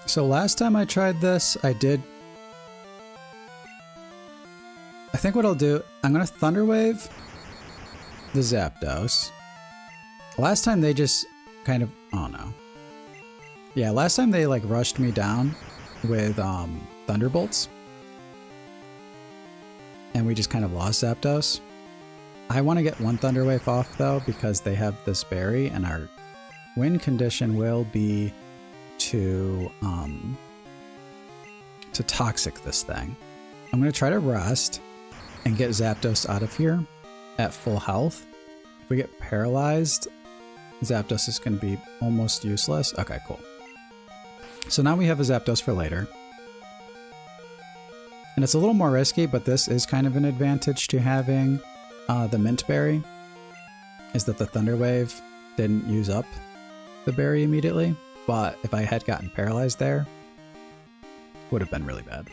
So last time I tried this, I think what I'll do, I'm going to Thunder Wave the Zapdos. Last time they just kind of, oh no. Yeah, last time they like rushed me down with Thunderbolts. And we just kind of lost Zapdos. I want to get one Thunder Wave off though, because they have this berry and our win condition will be to Toxic this thing. I'm going to try to Rest and get Zapdos out of here at full health. If we get paralyzed, Zapdos is going to be almost useless. Okay, cool. So now we have a Zapdos for later. And it's a little more risky, but this is kind of an advantage to having the Mint Berry, is that the Thunder Wave didn't use up the berry immediately. But if I had gotten paralyzed there, would have been really bad.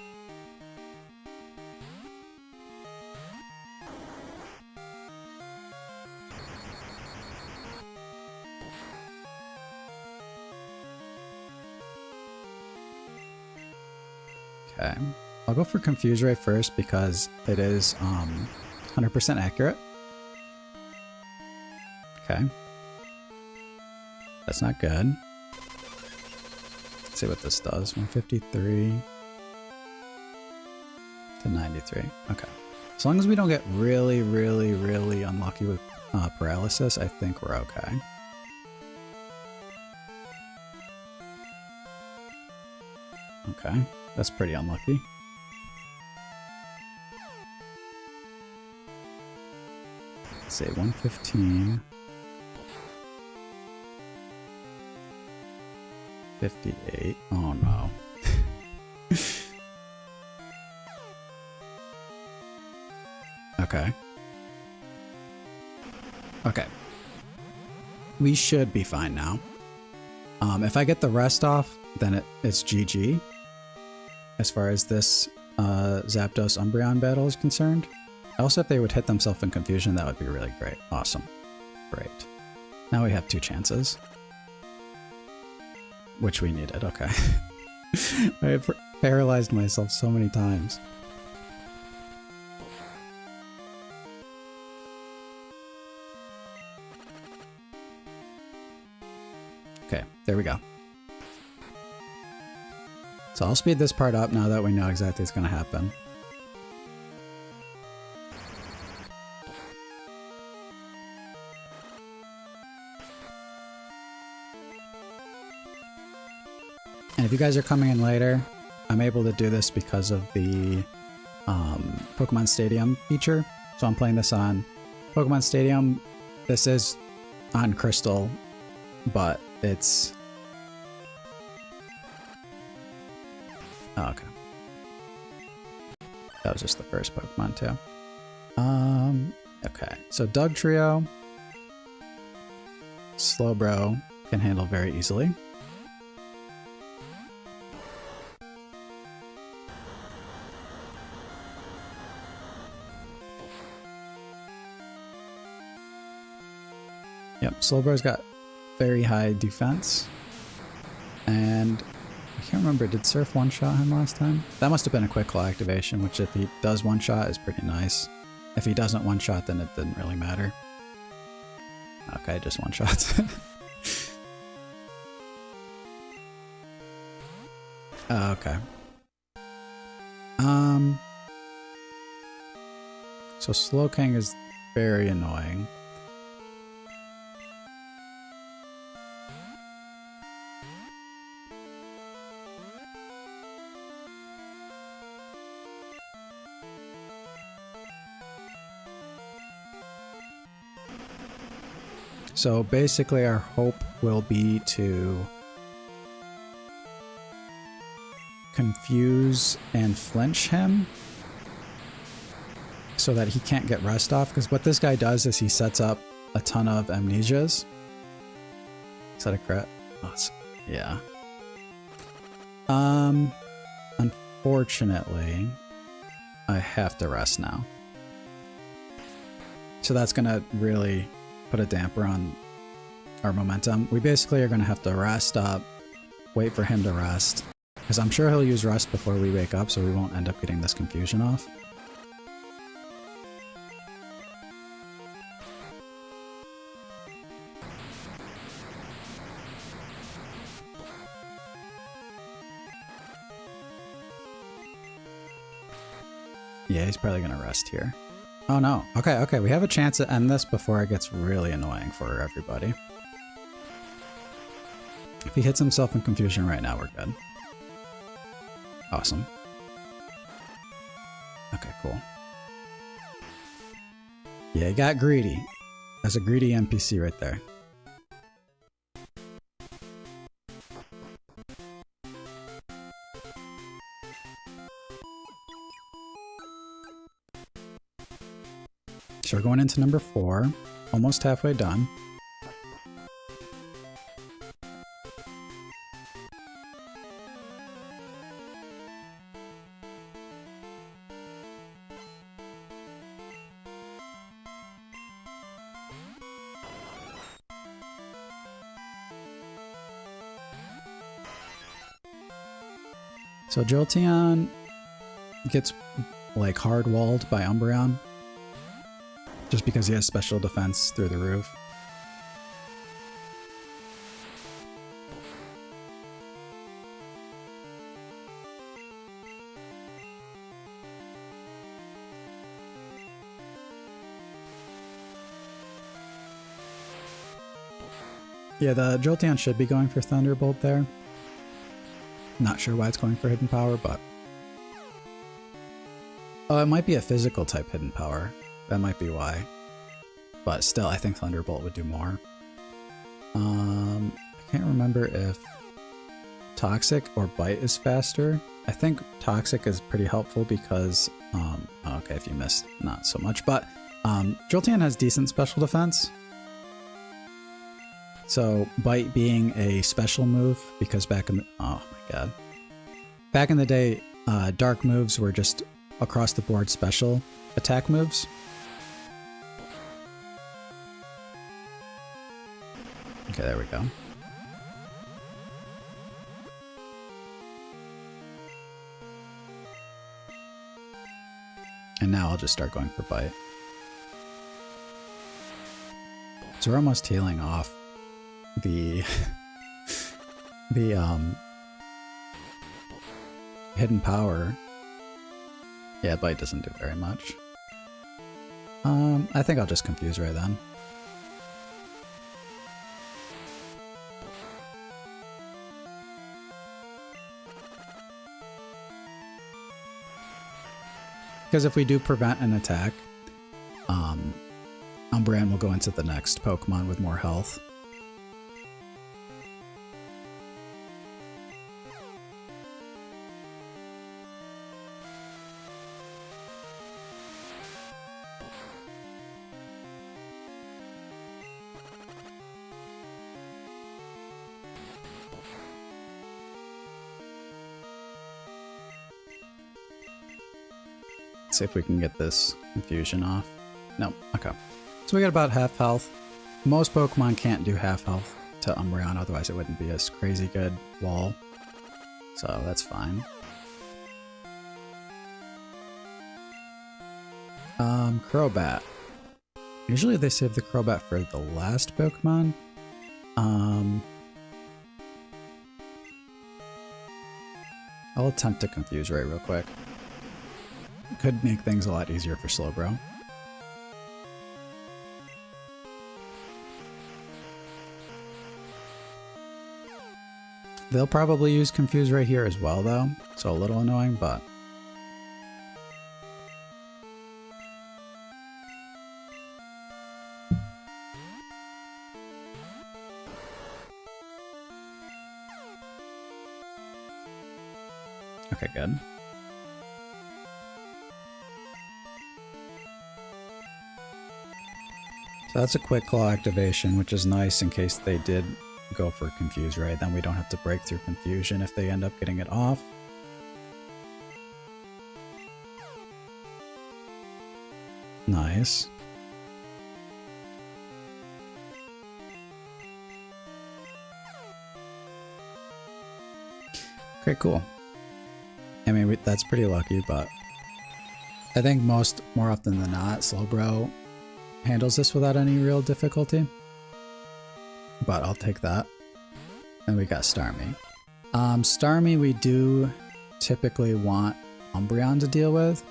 Okay. I'll go for Confuse Ray first because it is 100% accurate. Okay. That's not good. Let's see what this does. 153 to 93. Okay. As long as we don't get really, really, really unlucky with paralysis, I think we're okay. Okay. That's pretty unlucky. Let's say 115. 58. Oh no. Okay. Okay. We should be fine now. If I get the rest off, then it's GG. As far as this Zapdos Umbreon battle is concerned. Also, if they would hit themselves in confusion, that would be really great. Awesome. Great. Now we have 2 chances. Which we needed, okay. I paralyzed myself so many times. Okay, there we go. So I'll speed this part up now that we know exactly what's going to happen. And if you guys are coming in later, I'm able to do this because of the Pokemon Stadium feature. So I'm playing this on Pokemon Stadium. This is on Crystal, but it's... Oh, okay. That was just the first Pokemon too. Okay, so Doug Trio, Slowbro can handle very easily. Yep, Slowbro's got very high defense. And I can't remember, did Surf one-shot him last time? That must have been a quick claw activation, which if he does one-shot is pretty nice. If he doesn't one-shot, then it didn't really matter. Okay, just one-shots. Okay. So Slowking is very annoying. So basically our hope will be to confuse and flinch him so that he can't get rest off, because what this guy does is he sets up a ton of amnesias. Is that a crit? Oh, yeah. Unfortunately, I have to rest now. So that's gonna really put a damper on our momentum. We basically are going to have to rest up, wait for him to rest, because I'm sure he'll use rest before we wake up, so we won't end up getting this confusion off. Yeah, he's probably going to rest here. Oh no. Okay, okay, we have a chance to end this before it gets really annoying for everybody. If he hits himself in confusion right now, we're good. Awesome. Okay, cool. Yeah, he got greedy. That's a greedy NPC right there. So we're going into number 4, almost halfway done. So Jolteon gets like hard walled by Umbreon. Just because he has special defense through the roof. Yeah, the Jolteon should be going for Thunderbolt there. Not sure why it's going for Hidden Power, but... Oh, it might be a physical type Hidden Power. That might be why. But still, I think Thunderbolt would do more. I can't remember if Toxic or Bite is faster. I think Toxic is pretty helpful because... okay, if you missed, not so much. But Jolteon has decent special defense. So Bite being a special move, because back in the, oh my god. Back in the day, dark moves were just across the board special attack moves. Okay, there we go. And now I'll just start going for Bite. So we're almost healing off the Hidden Power. Yeah, Bite doesn't do very much. I think I'll just Confuse Ray then. Because if we do prevent an attack, Umbreon will go into the next Pokemon with more health. See if we can get this confusion off. No, okay. So we got about half health. Most Pokemon can't do half health to Umbreon, otherwise it wouldn't be a crazy good wall. So that's fine. Crobat. Usually they save the Crobat for the last Pokemon. I'll attempt to Confuse Ray real quick. Could make things a lot easier for Slowbro. They'll probably use Confuse Ray here as well though, so a little annoying, but... Okay, good. So that's a quick claw activation, which is nice in case they did go for Confuse Ray. Then we don't have to break through confusion if they end up getting it off. Nice. Okay, cool. I mean, that's pretty lucky, but I think more often than not, Slowbro handles this without any real difficulty. But I'll take that. And we got Starmie. Starmie we do typically want Umbreon to deal with.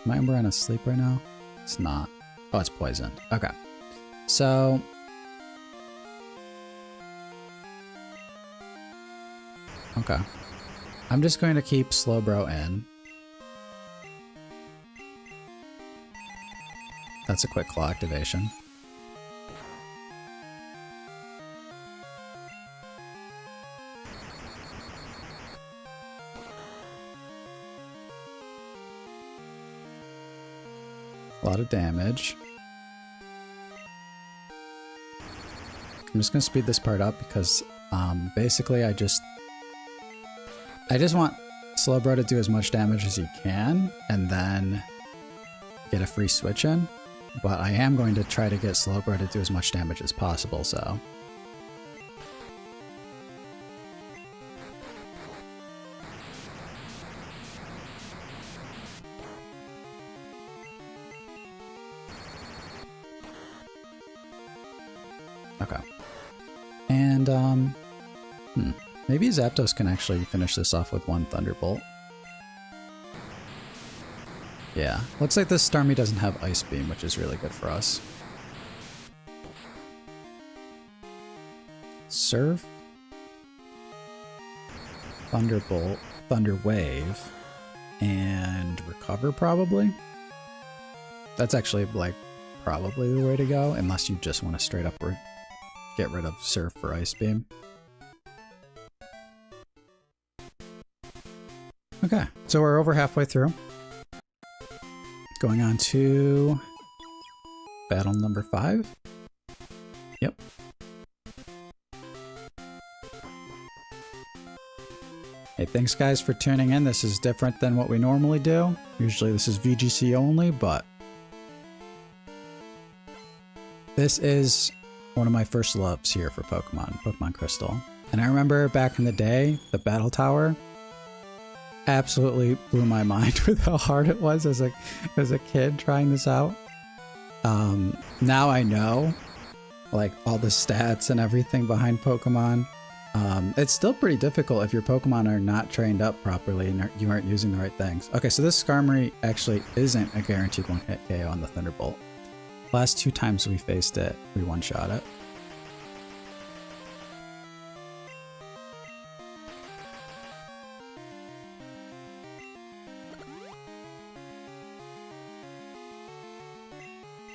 Am I Umbreon asleep right now? It's not. Oh, it's poisoned. Okay. So... Okay. I'm just going to keep Slowbro in. That's a quick claw activation. A lot of damage. I'm just going to speed this part up because basically I just want Slowbro to do as much damage as he can and then get a free switch in. But I am going to try to get Slowbro to do as much damage as possible, so... Okay. And, maybe Zapdos can actually finish this off with one Thunderbolt. Yeah, looks like this Starmie doesn't have Ice Beam, which is really good for us. Surf, Thunderbolt, Thunder Wave, and Recover probably. That's actually like probably the way to go, unless you just want to straight up get rid of Surf for Ice Beam. Okay, so we're over halfway through. Going on to battle number 5. Yep. Hey, thanks guys for tuning in. This is different than what we normally do. Usually this is VGC only, but this is one of my first loves here for Pokemon Crystal. And I remember back in the day, the Battle Tower absolutely blew my mind with how hard it was as a kid trying this out. Now I know like all the stats and everything behind Pokemon. It's still pretty difficult if your Pokemon are not trained up properly and you aren't using the right things. Okay, so this Skarmory actually isn't a guaranteed one-hit KO on the Thunderbolt. Last 2 times we faced it, we one-shot it.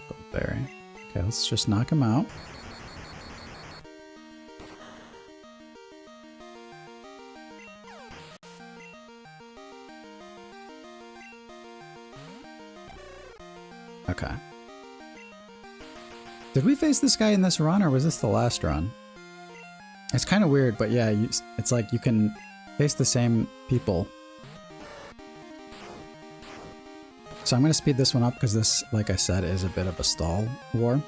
Goldberry. Okay, let's just knock him out. Okay. Did we face this guy in this run, or was this the last run? It's kind of weird, but yeah, it's like you can face the same people. So I'm going to speed this one up because this, like I said, is a bit of a stall war.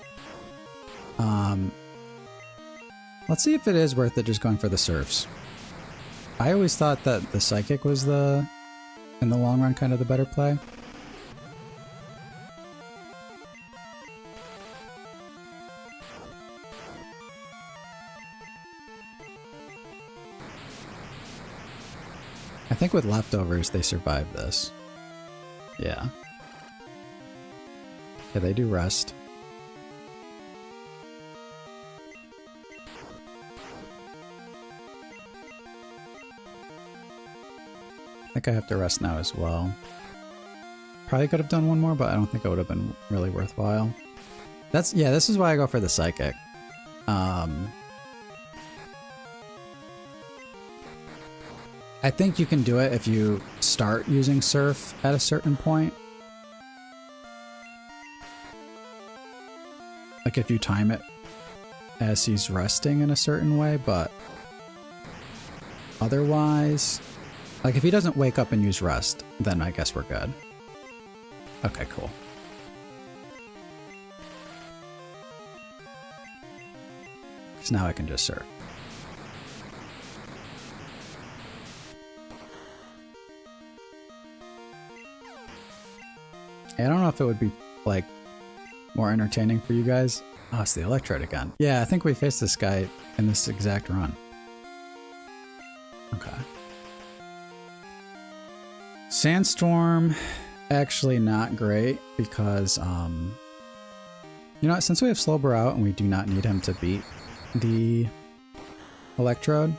Let's see if it is worth it just going for the Surfs. I always thought that the Psychic was in the long run, kind of the better play. I think with leftovers, they survive this. Yeah. Okay, they do rest. I think I have to rest now as well. Probably could have done one more, but I don't think it would have been really worthwhile. Yeah, this is why I go for the Psychic. I think you can do it if you start using Surf at a certain point. Like if you time it as he's resting in a certain way, but otherwise, like if he doesn't wake up and use rest, then I guess we're good. Okay, cool. So now I can just Surf. I don't know if it would be, like, more entertaining for you guys. Oh, it's the Electrode again. Yeah, I think we faced this guy in this exact run. Okay. Sandstorm, actually not great because, you know what, since we have Slowbro out and we do not need him to beat the Electrode,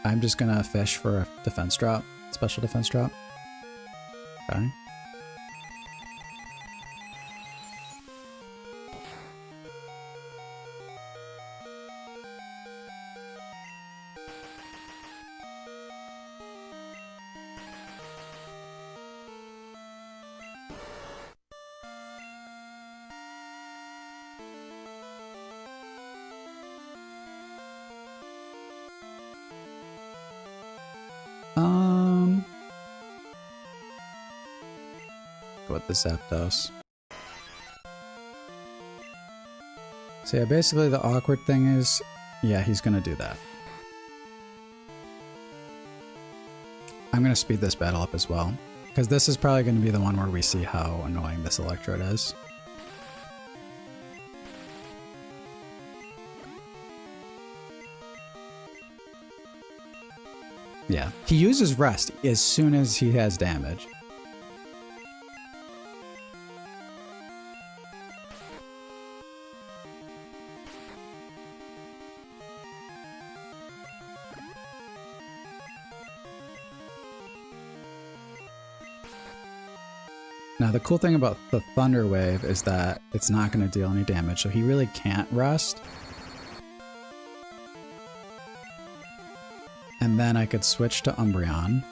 I'm just gonna fish for a defense drop, special defense drop. Okay. Go with the Zapdos. So yeah, basically the awkward thing is, yeah, he's gonna do that. I'm gonna speed this battle up as well, because this is probably gonna be the one where we see how annoying this Electrode is. Yeah, he uses rest as soon as he has damage. Now the cool thing about the Thunder Wave is that it's not going to deal any damage, so he really can't rest. And then I could switch to Umbreon.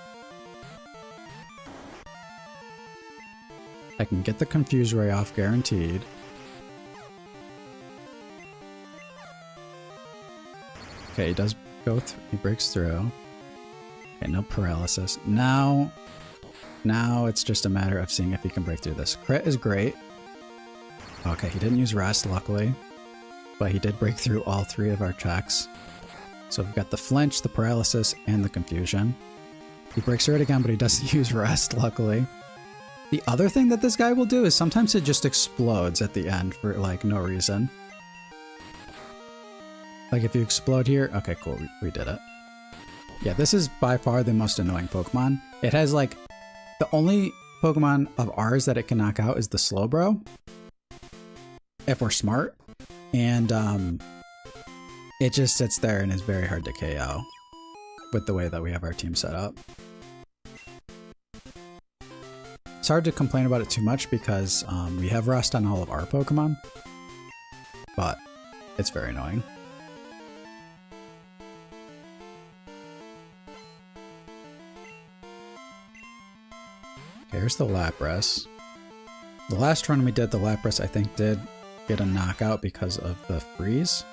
I can get the Confuse Ray off guaranteed. Okay, he does go through, he breaks through. Okay, no paralysis. Now it's just a matter of seeing if he can break through this. Crit is great. Okay, he didn't use rest, luckily. But he did break through all three of our checks. So we've got the flinch, the paralysis, and the confusion. He breaks through it again, but he doesn't use rest, luckily. The other thing that this guy will do is sometimes it just explodes at the end for, like, no reason. Like, if you explode here... Okay, cool, we did it. Yeah, this is by far the most annoying Pokemon. It has, like... The only Pokemon of ours that it can knock out is the Slowbro. If we're smart. And, it just sits there and is very hard to KO. With the way that we have our team set up. It's hard to complain about it too much because, we have rest on all of our Pokemon. But, it's very annoying. Here's the Lapras. The last run we did, the Lapras I think did get a knockout because of the freeze.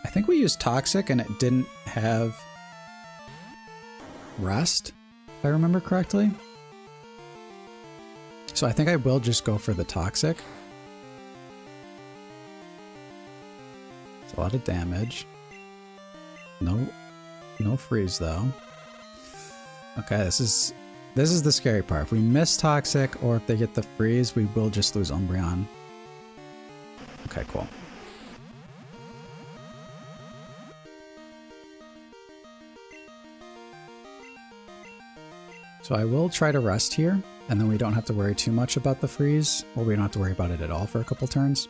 I think we used Toxic and it didn't have rest, if I remember correctly. So I think I will just go for the Toxic. It's a lot of damage. No freeze though. Okay, this is the scary part. If we miss Toxic or if they get the freeze, we will just lose Umbreon. Okay, cool. So I will try to rest here, and then we don't have to worry too much about the freeze, or we don't have to worry about it at all for a couple turns.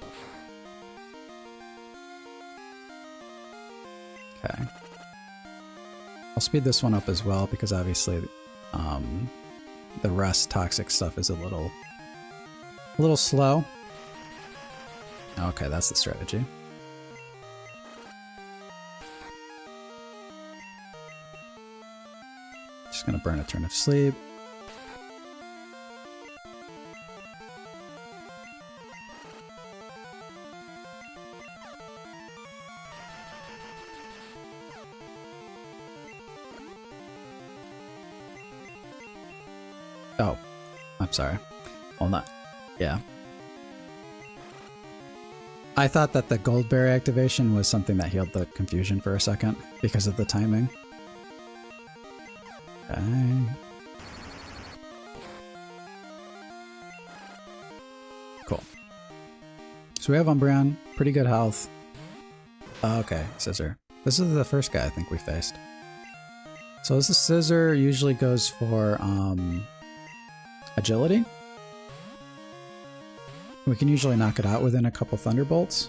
Okay. I'll speed this one up as well because obviously the rest toxic stuff is a little slow. Okay, that's the strategy. Just gonna burn a turn of sleep. Oh, I'm sorry. Well, not. Yeah. I thought that the Goldberry activation was something that healed the confusion for a second because of the timing. Okay. Cool. So we have Umbreon, pretty good health. Okay, Scissor. This is the first guy I think we faced. So this Scissor usually goes for agility. We can usually knock it out within a couple Thunderbolts.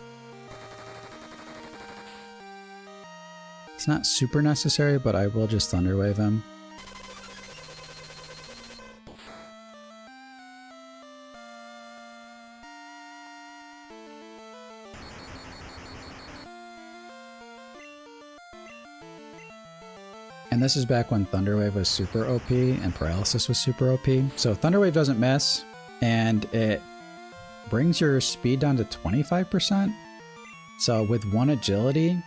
It's not super necessary, but I will just Thunder Wave him. And this is back when Thunder Wave was super OP and Paralysis was super OP. So Thunder Wave doesn't miss, and it brings your speed down to 25%. So with one agility,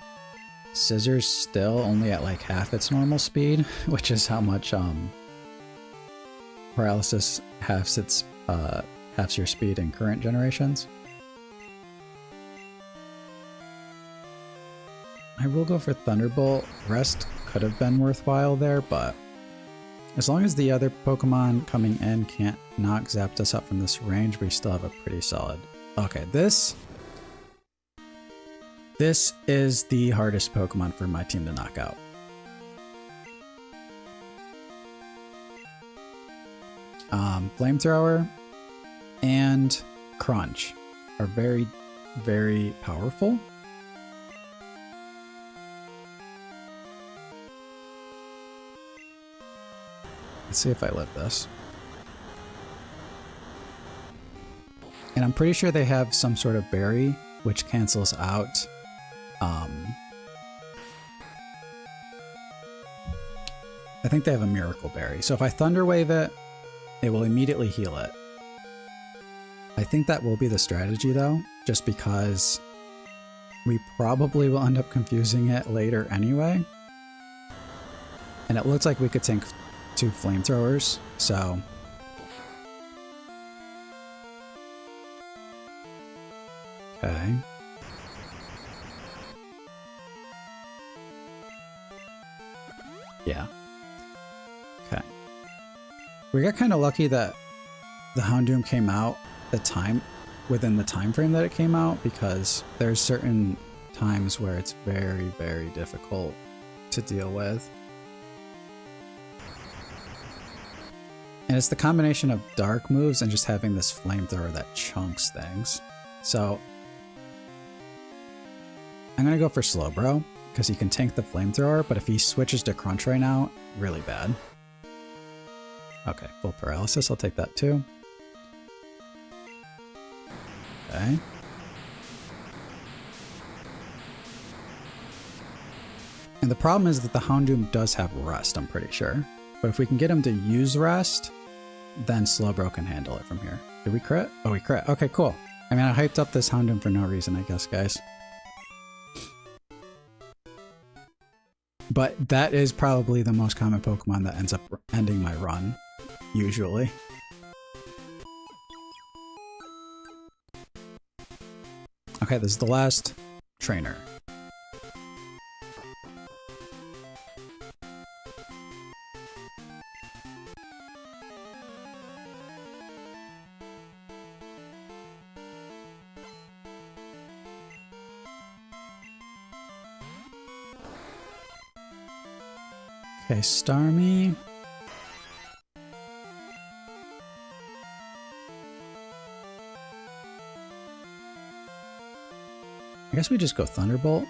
Scissor's still only at like half its normal speed, which is how much Paralysis halves your speed in current generations. I will go for Thunderbolt. Rest could have been worthwhile there, but as long as the other Pokemon coming in can't knock Zapdos up from this range, we still have a pretty solid... Okay, this This is the hardest Pokemon for my team to knock out. Flamethrower and Crunch are very, very powerful. Let's see if I live this. And I'm pretty sure they have some sort of berry which cancels out I think they have a Miracle Berry. So if I Thunder Wave it, it will immediately heal it. I think that will be the strategy though, just because we probably will end up confusing it later anyway. And it looks like we could tank 2 Flamethrowers, so... Okay. Yeah. Okay. We got kind of lucky that the Houndoom came out within the time frame that it came out, because there's certain times where it's very, very difficult to deal with. And it's the combination of dark moves and just having this Flamethrower that chunks things. So I'm gonna go for Slowbro, because he can tank the Flamethrower, but if he switches to Crunch right now, really bad. Okay, full Paralysis, I'll take that too. Okay. And the problem is that the Houndoom does have Rest, I'm pretty sure. But if we can get him to use Rest, then Slowbro can handle it from here. Did we crit? Oh, we crit. Okay, cool. I mean, I hyped up this Houndoom for no reason, I guess, guys. But that is probably the most common Pokemon that ends up ending my run, usually. Okay, this is the last trainer. Okay, Starmie. I guess we just go Thunderbolt.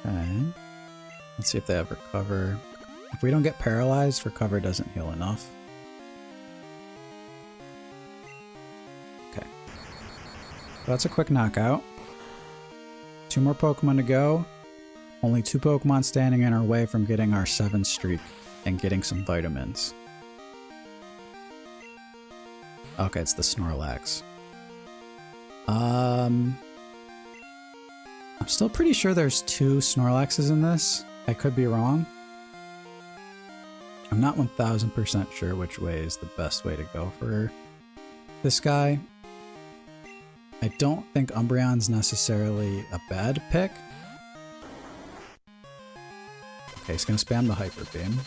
Okay. Let's see if they have Recover. If we don't get paralyzed, Recover doesn't heal enough. Okay. So that's a quick knockout. 2 more Pokemon to go. Only 2 Pokemon standing in our way from getting our 7 streak and getting some vitamins. Okay, it's the Snorlax. I'm still pretty sure there's 2 Snorlaxes in this. I could be wrong. I'm not 1000% sure which way is the best way to go for this guy. I don't think Umbreon's necessarily a bad pick. Okay, he's gonna spam the Hyper Beam.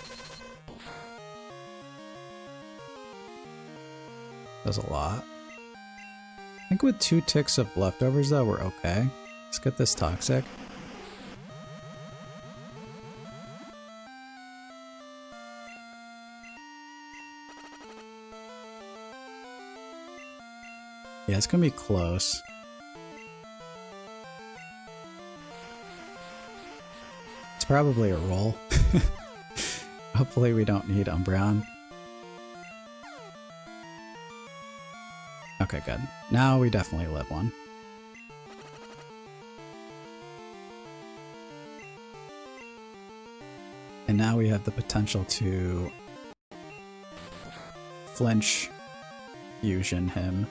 Does a lot. I think with 2 ticks of leftovers though, we're okay. Let's get this Toxic. Yeah, it's gonna be close. It's probably a roll. Hopefully we don't need Umbreon. Okay, good. Now we definitely live one. And now we have the potential to flinch fusion him.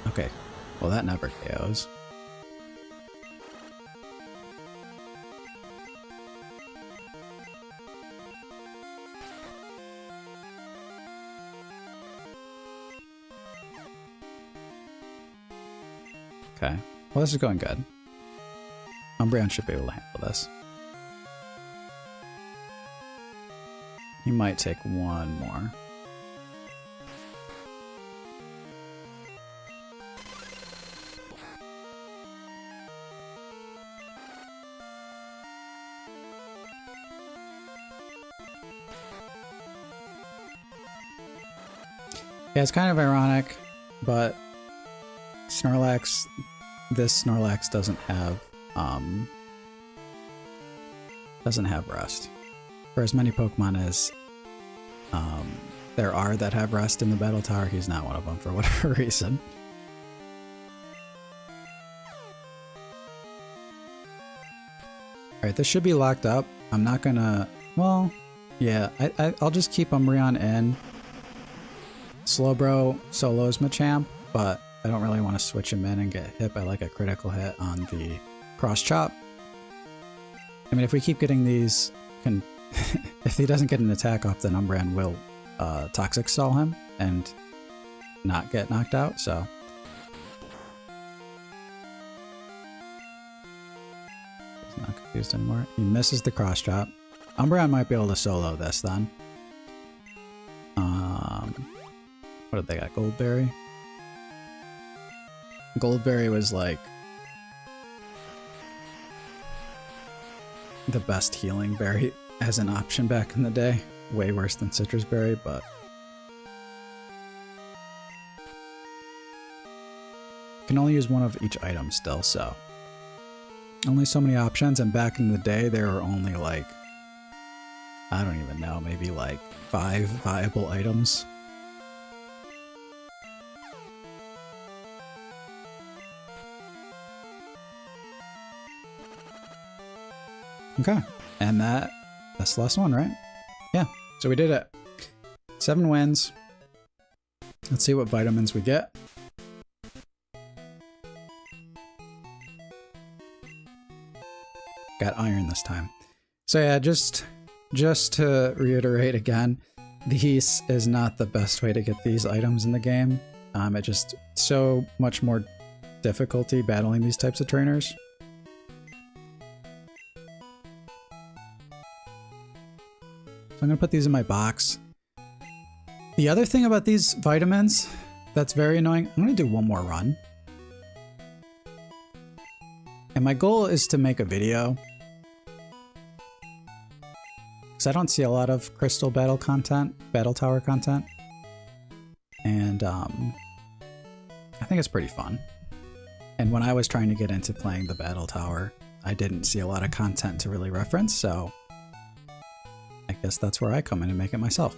Okay, well that never KOs. Okay, well this is going good. Umbreon should be able to handle this. He might take one more. Yeah, it's kind of ironic, but Snorlax, this Snorlax doesn't have rest. For as many Pokemon as there are that have rest in the battle tower, he's not one of them for whatever reason. Alright, this should be locked up. I'm not gonna... Well, yeah, I'll just keep Umbreon in. Slowbro solos Machamp, but I don't really want to switch him in and get hit by like a critical hit on the cross chop. I mean, if we keep getting these, if he doesn't get an attack off, then Umbreon will toxic stall him and not get knocked out, so. He's not confused anymore. He misses the cross chop. Umbreon might be able to solo this then. What did they got? Goldberry? Goldberry was like the best healing berry as an option back in the day. Way worse than Citrus Berry, but you can only use one of each item still, so only so many options. And back in the day, there were only like, I don't even know, maybe like 5 viable items. Okay, and that's the last one, right? Yeah, so we did it. 7 wins. Let's see what vitamins we get. Got iron this time. So yeah, just to reiterate again, these is not the best way to get these items in the game. It just so much more difficulty battling these types of trainers. I'm gonna put these in my box. The other thing about these vitamins that's very annoying, I'm gonna do one more run. And my goal is to make a video, because I don't see a lot of Crystal Battle content, Battle Tower content. And I think it's pretty fun. And when I was trying to get into playing the Battle Tower, I didn't see a lot of content to really reference, so I guess that's where I come in and make it myself,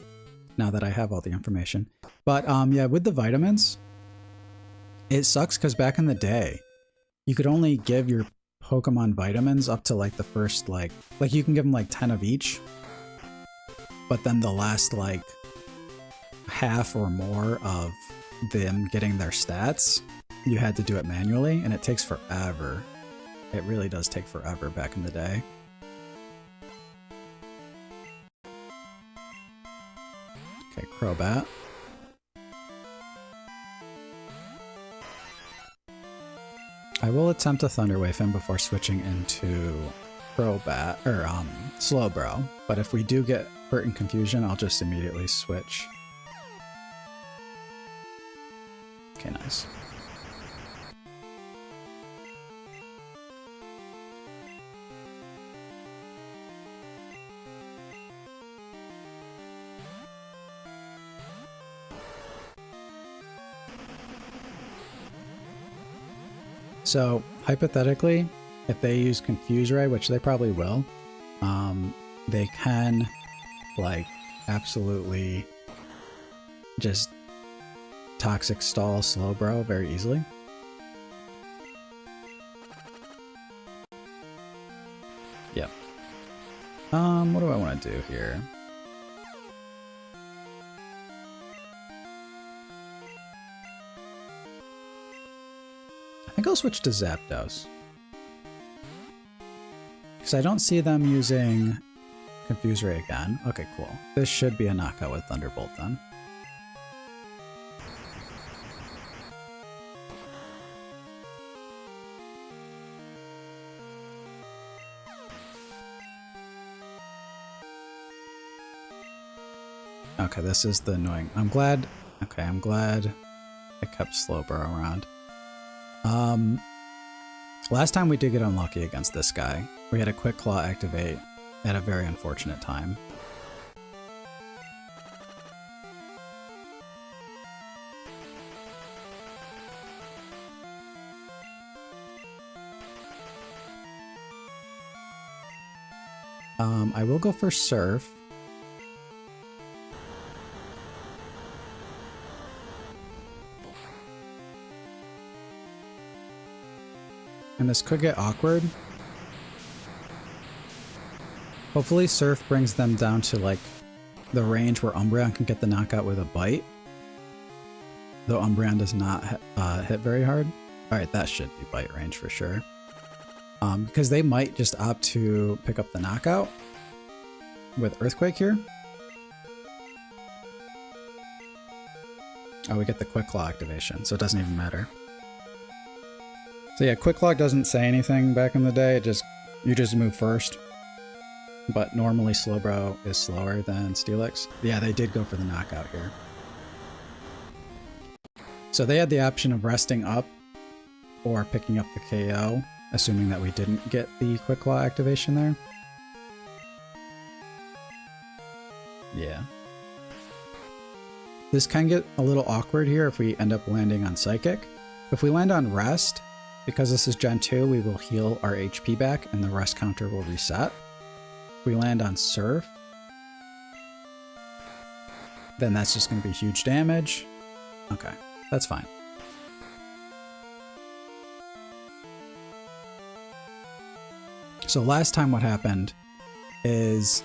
now that I have all the information. But yeah, with the vitamins, it sucks because back in the day, you could only give your Pokemon vitamins up to like the first, like you can give them like 10 of each, but then the last like half or more of them getting their stats, you had to do it manually, and it takes forever. It really does take forever back in the day. Okay, Crobat. I will attempt to Thunder Wave him before switching into Crobat, or Slowbro, but if we do get hurt in confusion, I'll just immediately switch. Okay, nice. So, hypothetically, if they use Confuse Ray, which they probably will, they can, like, absolutely just Toxic Stall Slowbro very easily. Yep. What do I want to do here? I think I'll switch to Zapdos, because I don't see them using Confuse Ray again. Okay, cool. This should be a knockout with Thunderbolt then. Okay, this is the annoying. I'm glad. Okay, I'm glad I kept Slowbro around. Last time we did get unlucky against this guy. We had a Quick Claw activate at a very unfortunate time. I will go for Surf. And this could get awkward. Hopefully Surf brings them down to like the range where Umbreon can get the knockout with a bite. Though Umbreon does not hit very hard. Alright, that should be bite range for sure. Because they might just opt to pick up the knockout with Earthquake here. Oh, we get the Quick Claw activation, so it doesn't even matter. So yeah, Quick Claw doesn't say anything back in the day, you just move first. But normally Slowbro is slower than Steelix. Yeah, they did go for the knockout here. So they had the option of resting up or picking up the KO, assuming that we didn't get the Quick Claw activation there. Yeah. This can get a little awkward here if we end up landing on Psychic. If we land on Rest, because this is Gen 2, we will heal our HP back and the Rest counter will reset. If we land on Surf, then that's just going to be huge damage. Okay, that's fine. So last time what happened is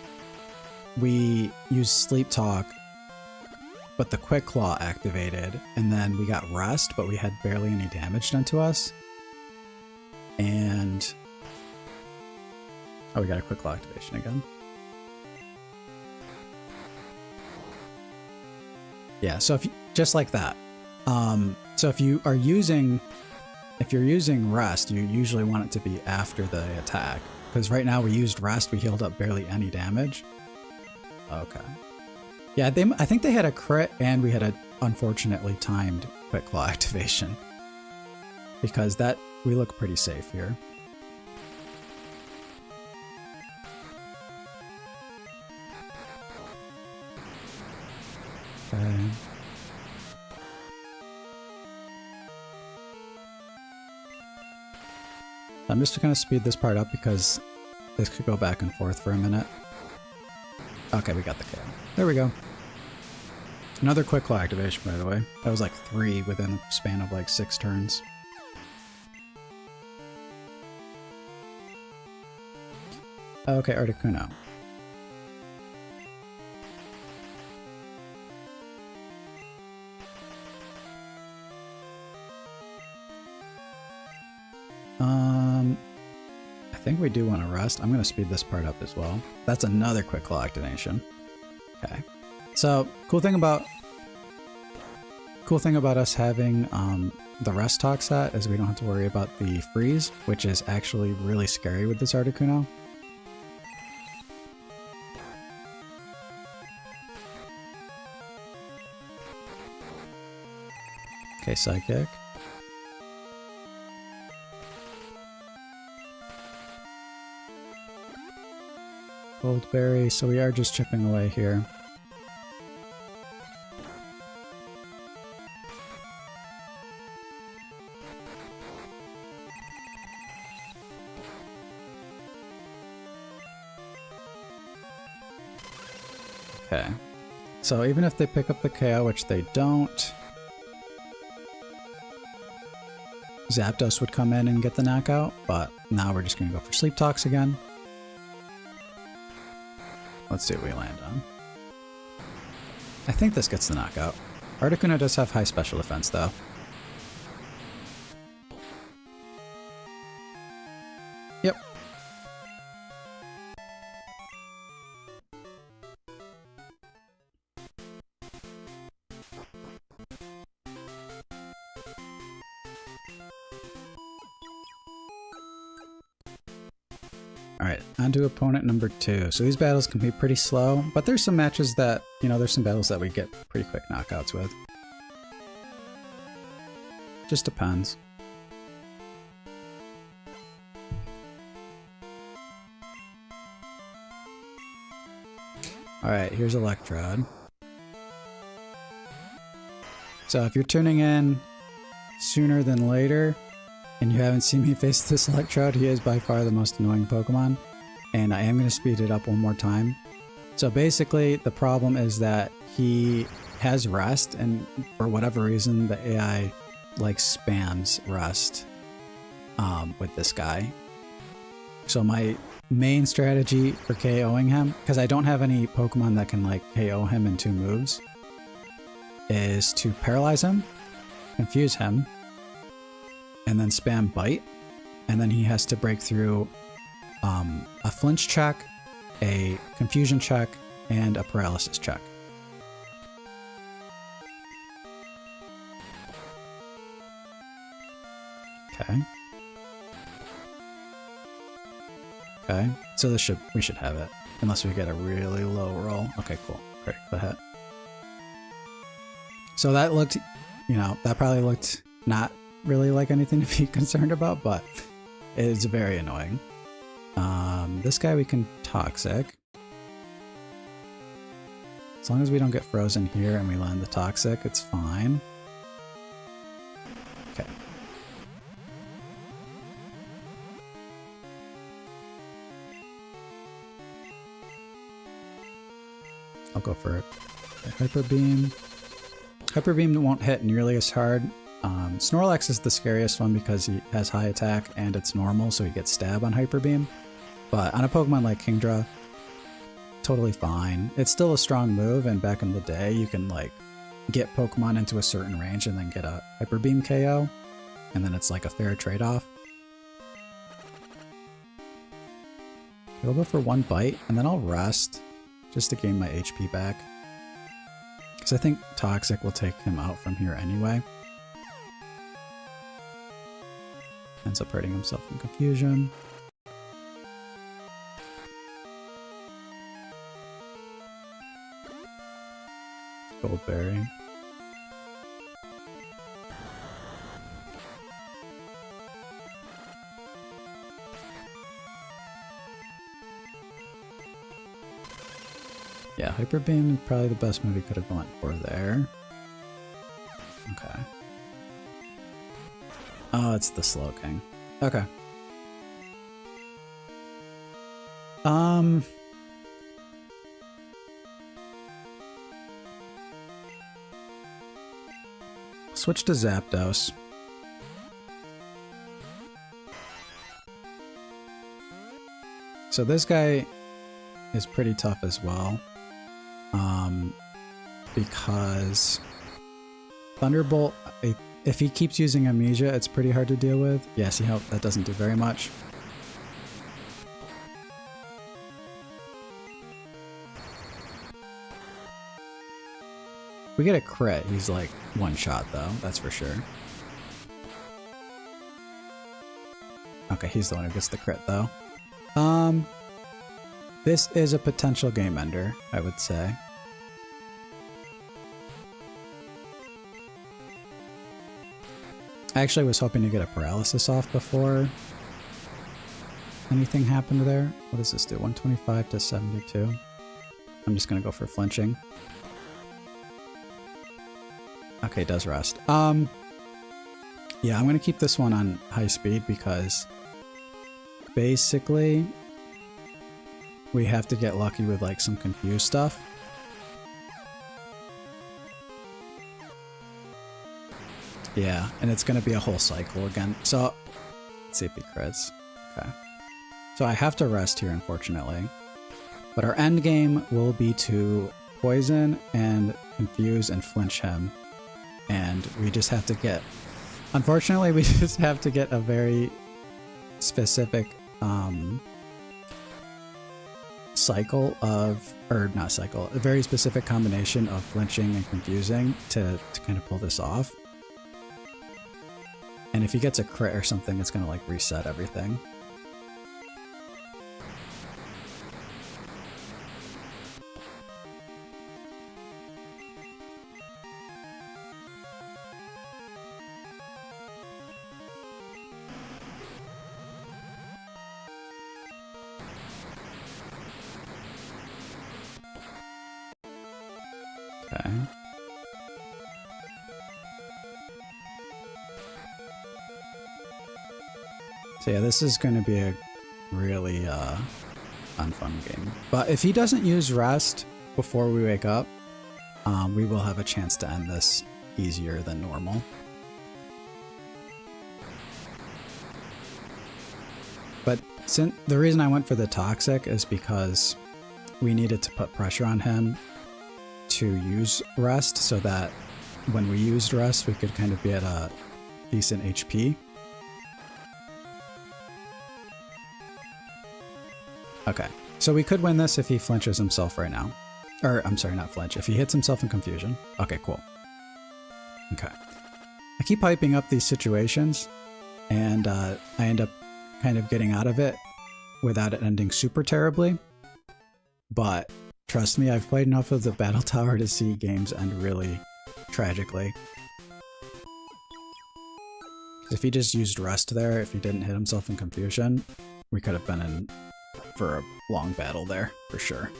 we used Sleep Talk, but the Quick Claw activated, and then we got Rest, but we had barely any damage done to us. And oh, we got a Quick Claw activation again. Yeah, so if you, just like that. So if you're using Rest, you usually want it to be after the attack. Because right now we used Rest, we healed up barely any damage. Okay. Yeah, I think they had a crit and we had a unfortunately timed Quick Claw activation. Because we look pretty safe here. Okay. I'm just going to speed this part up because this could go back and forth for a minute. Okay, we got the KO. There we go. Another Quick Claw activation, by the way. That was like 3 within the span of like 6 turns. Okay, Articuno. I think we do want to Rest. I'm going to speed this part up as well. That's another Quick Claw activation. Okay. So, cool thing about us having the Rest Talk set is we don't have to worry about the freeze, which is actually really scary with this Articuno. Okay, Psychic. Goldberry, so we are just chipping away here. Okay. So even if they pick up the KO, which they don't, Zapdos would come in and get the knockout, but now we're just going to go for Sleep Talks again. Let's see what we land on. I think this gets the knockout. Articuno does have high special defense, though. Yep. Alright, on to opponent number 2. So these battles can be pretty slow, but there's some matches that, you know, there's some battles that we get pretty quick knockouts with. Just depends. Alright, here's Electrode. So if you're tuning in sooner than later, and you haven't seen me face this Electrode, he is by far the most annoying Pokemon, and I am going to speed it up one more time. So basically, the problem is that he has Rest, and for whatever reason, the AI like spams Rest with this guy. So my main strategy for KOing him, because I don't have any Pokemon that can like KO him in 2 moves, is to paralyze him, confuse him, and then spam Bite, and then he has to break through a flinch check, a confusion check, and a paralysis check. Okay. Okay, so we should have it, unless we get a really low roll. Okay, cool. Critical hit. So that looked, you know, that probably looked not really like anything to be concerned about, but it's very annoying. This guy we can Toxic. As long as we don't get frozen here and we land the Toxic, it's fine. Okay. I'll go for a Hyper Beam. Hyper Beam won't hit nearly as hard. Snorlax is the scariest one because he has high attack and it's normal, so he gets stab on Hyper Beam. But on a Pokemon like Kingdra, totally fine. It's still a strong move, and back in the day, you can like get Pokemon into a certain range and then get a Hyper Beam KO, and then it's like a fair trade-off. I'll go for 1 bite, and then I'll rest just to gain my HP back. Because I think Toxic will take him out from here anyway. Ends up hurting himself in confusion. Goldberry. Yeah, Hyper Beam is probably the best move he could have went for there. Okay. Oh, it's the Slow King. Okay. Switch to Zapdos. So this guy is pretty tough as well. Because Thunderbolt, if he keeps using Amnesia, it's pretty hard to deal with. Yeah, see how that doesn't do very much. We get a crit, he's like one shot though, that's for sure. Okay, he's the one who gets the crit though. This is a potential game ender, I would say. I actually was hoping to get a paralysis off before anything happened there. What does this do? 125 to 72. I'm just gonna go for flinching. Okay, does rest. Yeah, I'm gonna keep this one on high speed because basically we have to get lucky with like some confused stuff. Yeah, and it's gonna be a whole cycle again. So let's see if he crits. Okay. So I have to rest here, unfortunately. But our end game will be to poison and confuse and flinch him. And we just have to get, unfortunately, we just have to get a very specific cycle of, or not cycle, a very specific combination of flinching and confusing to kind of pull this off. And if he gets a crit or something, it's gonna like reset everything. So yeah, this is going to be a really unfun game. But if he doesn't use rest before we wake up, we will have a chance to end this easier than normal. But the reason I went for the Toxic is because we needed to put pressure on him to use rest so that when we used rest, we could kind of be at a decent HP. Okay, so we could win this if he flinches himself right now. Or, I'm sorry, not flinch. If he hits himself in confusion. Okay, cool. Okay. I keep hyping up these situations, and I end up kind of getting out of it without it ending super terribly. But trust me, I've played enough of the Battle Tower to see games end really tragically. If he just used rest there, if he didn't hit himself in confusion, we could have been in for a long battle there, for sure.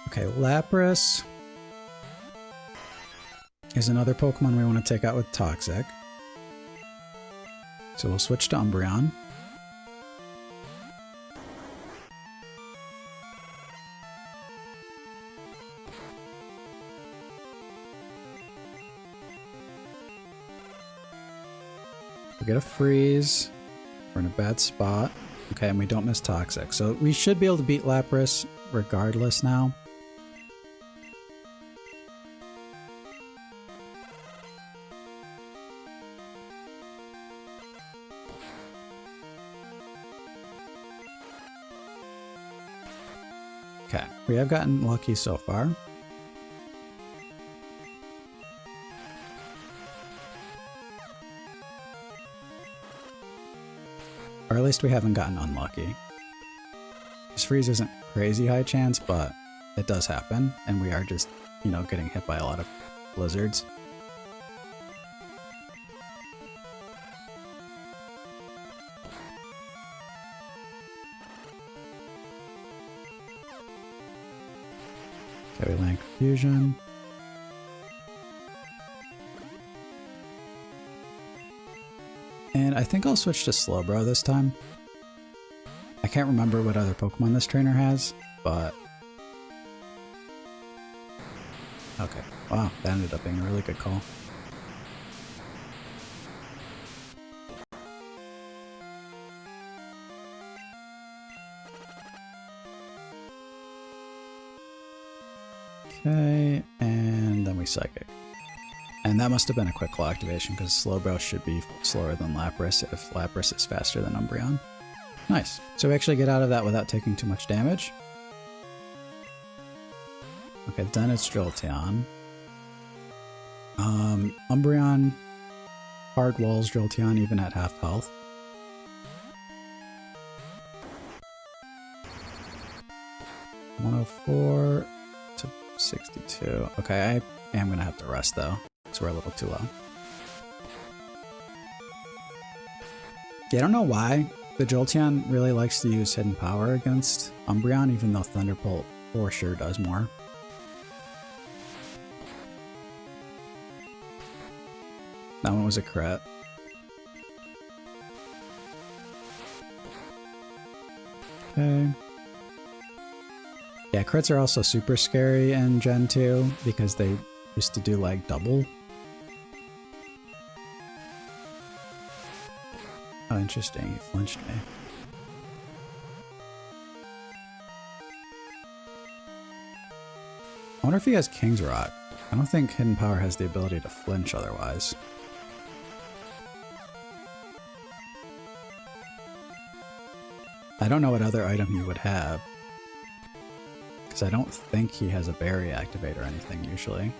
Okay, Lapras is another Pokemon we want to take out with Toxic. So we'll switch to Umbreon. We get a freeze. We're in a bad spot. Okay, and we don't miss Toxic. So we should be able to beat Lapras regardless now. Okay, we have gotten lucky so far. Or at least we haven't gotten unlucky. This freeze isn't crazy high chance, but it does happen, and we are just, you know, getting hit by a lot of blizzards. Okay, we land Confusion. And I think I'll switch to Slowbro this time. I can't remember what other Pokemon this trainer has, but... Okay, wow, that ended up being a really good call. Okay, and then we Psychic. And that must have been a quick claw activation because Slowbro should be slower than Lapras if Lapras is faster than Umbreon. Nice. So we actually get out of that without taking too much damage. Okay, then it's Jolteon. Umbreon hard walls Jolteon even at half health. (104 to 62). Okay, I am gonna have to rest though, because we're a little too low. Yeah, I don't know why the Jolteon really likes to use Hidden Power against Umbreon, even though Thunderbolt for sure does more. That one was a crit. Okay. Yeah, crits are also super scary in Gen 2 because they used to do like double. Oh, interesting. He flinched me. I wonder if he has King's Rock. I don't think Hidden Power has the ability to flinch otherwise. I don't know what other item he would have, because I don't think he has a berry activate or anything usually.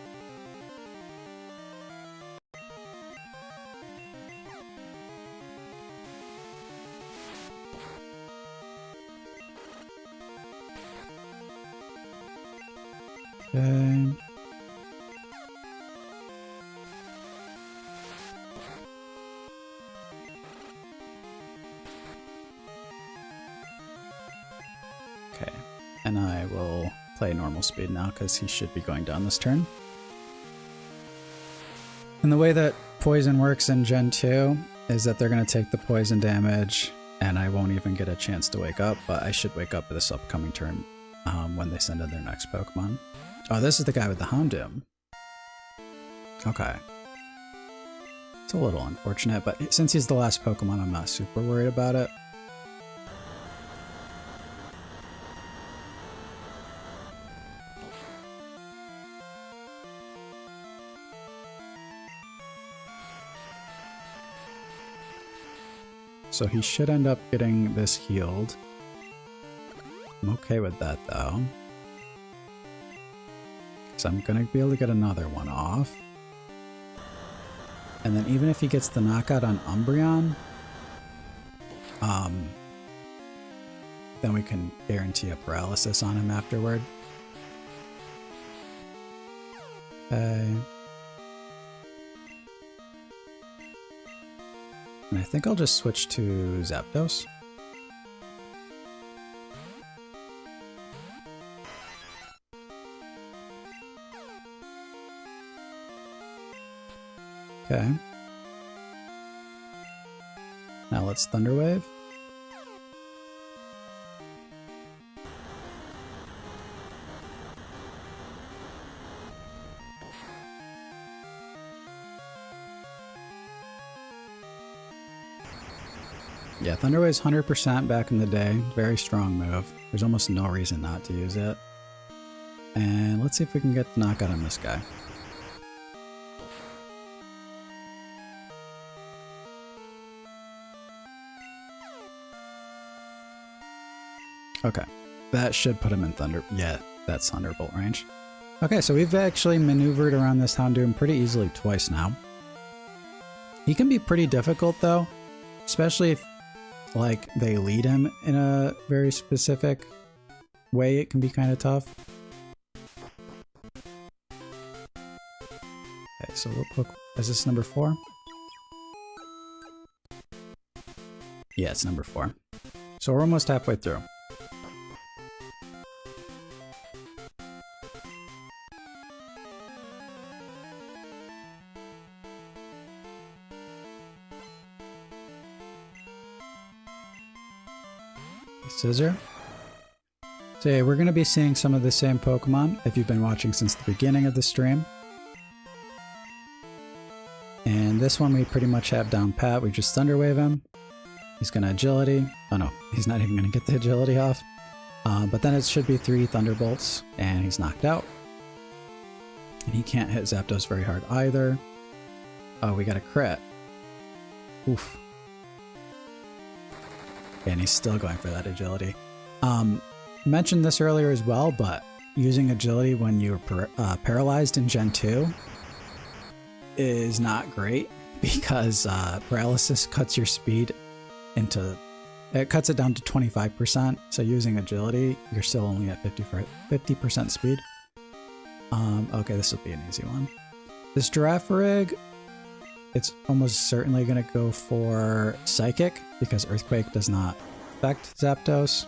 Okay. Okay, and I will play normal speed now because he should be going down this turn. And the way that poison works in Gen 2 is that they're going to take the poison damage and I won't even get a chance to wake up, but I should wake up this upcoming turn when they send in their next Pokemon. Oh, this is the guy with the Houndoom. Okay. It's a little unfortunate, but since he's the last Pokemon, I'm not super worried about it. So he should end up getting this healed. I'm okay with that though. So I'm gonna be able to get another one off. And then even if he gets the knockout on Umbreon, then we can guarantee a paralysis on him afterward. Okay. And I think I'll just switch to Zapdos. Okay. Now let's Thunder Wave. Yeah, Thunder Wave's 100% back in the day. Very strong move. There's almost no reason not to use it. And let's see if we can get the knockout on this guy. Okay, that should put him in Thunder. Yeah, that's Thunderbolt range. Okay, so we've actually maneuvered around this Houndoom pretty easily twice now. He can be pretty difficult though, especially if like they lead him in a very specific way. It can be kind of tough. Okay, so what Pokemon is this? Number 4? Yeah, it's number 4. So we're almost halfway through. Scissor. So yeah, we're going to be seeing some of the same Pokemon if you've been watching since the beginning of the stream. And this one we pretty much have down pat. We just Thunder Wave him. He's going to Agility. Oh no, he's not even going to get the Agility off. But then it should be 3 Thunderbolts and he's knocked out. And he can't hit Zapdos very hard either. Oh, we got a crit. Oof. And he's still going for that Agility. Mentioned this earlier as well, but using Agility when you're paralyzed in Gen 2 is not great because paralysis cuts your speed it cuts it down to 25%. So using Agility, you're still only at 50% speed. Okay, this will be an easy one. This Girafarig, it's almost certainly going to go for Psychic because Earthquake does not affect Zapdos.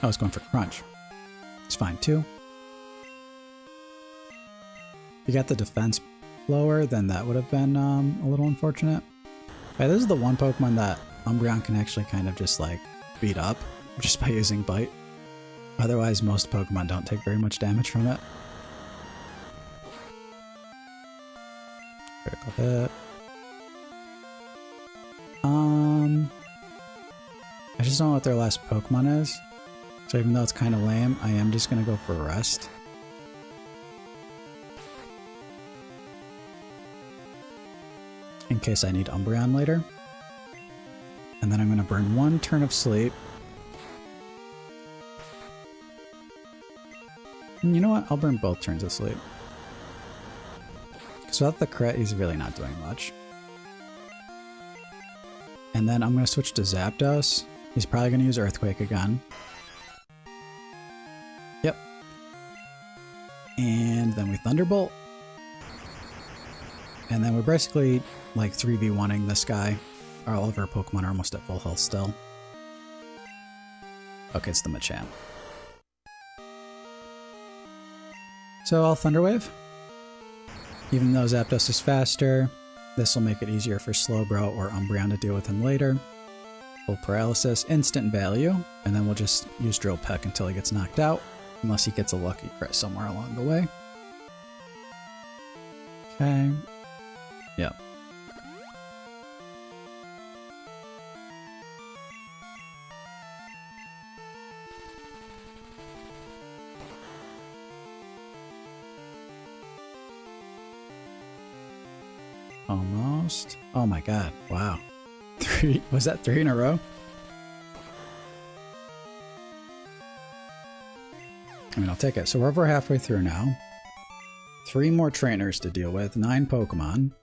Oh, it's going for Crunch. It's fine too. If you got the defense lower, then that would have been a little unfortunate. Okay, this is the one Pokemon that Umbreon can actually kind of just like beat up just by using Bite. Otherwise, most Pokemon don't take very much damage from it. Critical hit. I just don't know what their last Pokemon is. So even though it's kind of lame, I am just going to go for Rest. In case I need Umbreon later. And then I'm going to burn 1 turn of sleep. And you know what? I'll burn both turns of sleep. Because without the crit, he's really not doing much. And then I'm going to switch to Zapdos. He's probably going to use Earthquake again. Yep. And then we Thunderbolt. And then we're basically like 3v1ing this guy. All of our Pokemon are almost at full health still. Okay, it's the Machamp. So I'll Thunder Wave. Even though Zapdos is faster, this will make it easier for Slowbro or Umbreon to deal with him later. Full Paralysis, instant value, and then we'll just use Drill Peck until he gets knocked out, unless he gets a lucky crit somewhere along the way. Okay. Yep. Almost. Oh my god. Wow. Was that 3 in a row? I mean, I'll take it. So we're over halfway through now. 3 more trainers to deal with, 9 Pokemon.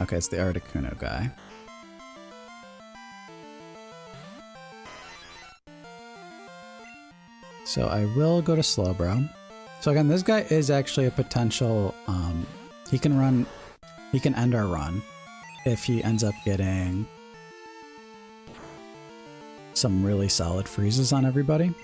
Okay, it's the Articuno guy. So I will go to Slowbro. So again, this guy is actually a potential, he can end our run if he ends up getting some really solid freezes on everybody.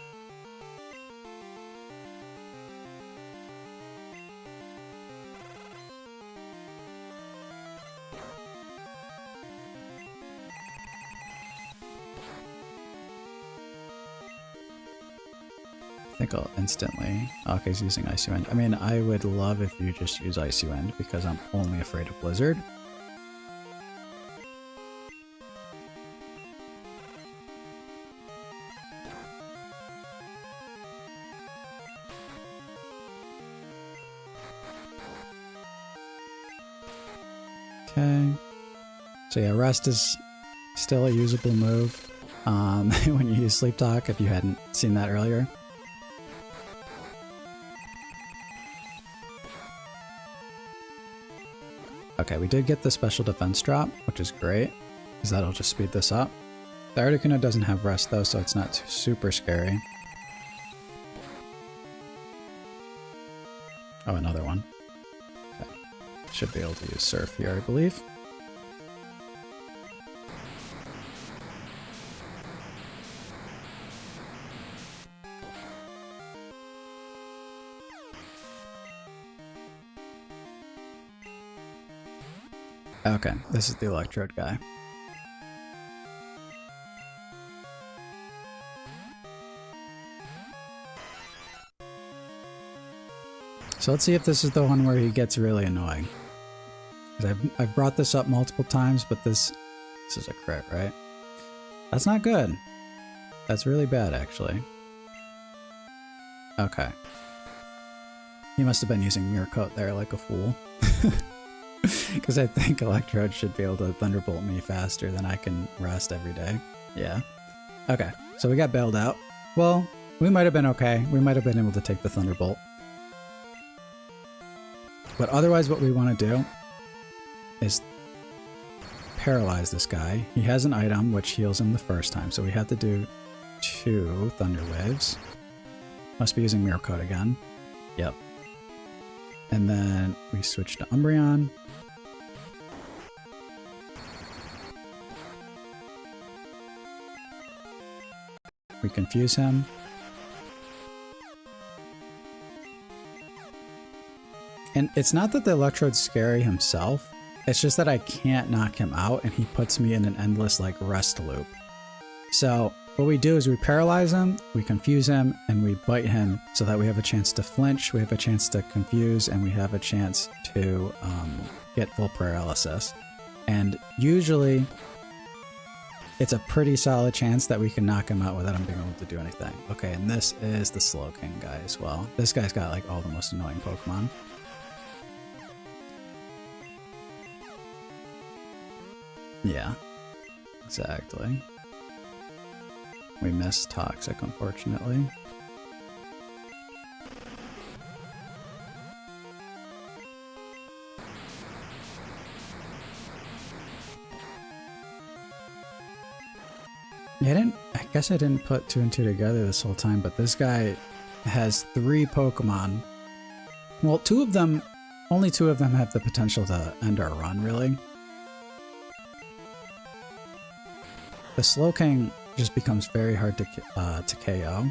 I think I'll instantly... Okay, he's using Icy Wind. I mean, I would love if you just use Icy Wind because I'm only afraid of Blizzard. Okay. So yeah, Rest is still a usable move when you use Sleep Talk, if you hadn't seen that earlier. Okay, we did get the special defense drop, which is great, because that'll just speed this up. The Articuno doesn't have Rest though, so it's not super scary. Oh, another one. Okay. Should be able to use Surf here, I believe. Okay, this is the Electrode guy. So let's see if this is the one where he gets really annoying. Because I've brought this up multiple times, but this is a crit, right? That's not good. That's really bad, actually. Okay. He must have been using Mirror Coat there like a fool. Because I think Electrode should be able to Thunderbolt me faster than I can Rest every day. Yeah. Okay, so we got bailed out. Well, we might have been okay. We might have been able to take the Thunderbolt. But otherwise what we want to do is paralyze this guy. He has an item which heals him the first time, so we have to do 2 Thunder Waves. Must be using Mirror Coat again. Yep. And then we switch to Umbreon. We confuse him. And it's not that the Electrode's scary himself, it's just that I can't knock him out and he puts me in an endless like rest loop. So what we do is we paralyze him, we confuse him, and we bite him so that we have a chance to flinch, we have a chance to confuse, and we have a chance to get full paralysis. And usually it's a pretty solid chance that we can knock him out without him being able to do anything. Okay, and this is the Slowking guy as well. This guy's got like all the most annoying Pokemon. Yeah, exactly. We missed Toxic, unfortunately. Yeah, I guess I didn't put two and two together this whole time, but this guy has 3 Pokemon. Well, only two of them have the potential to end our run, really. The Slowking just becomes very hard to KO,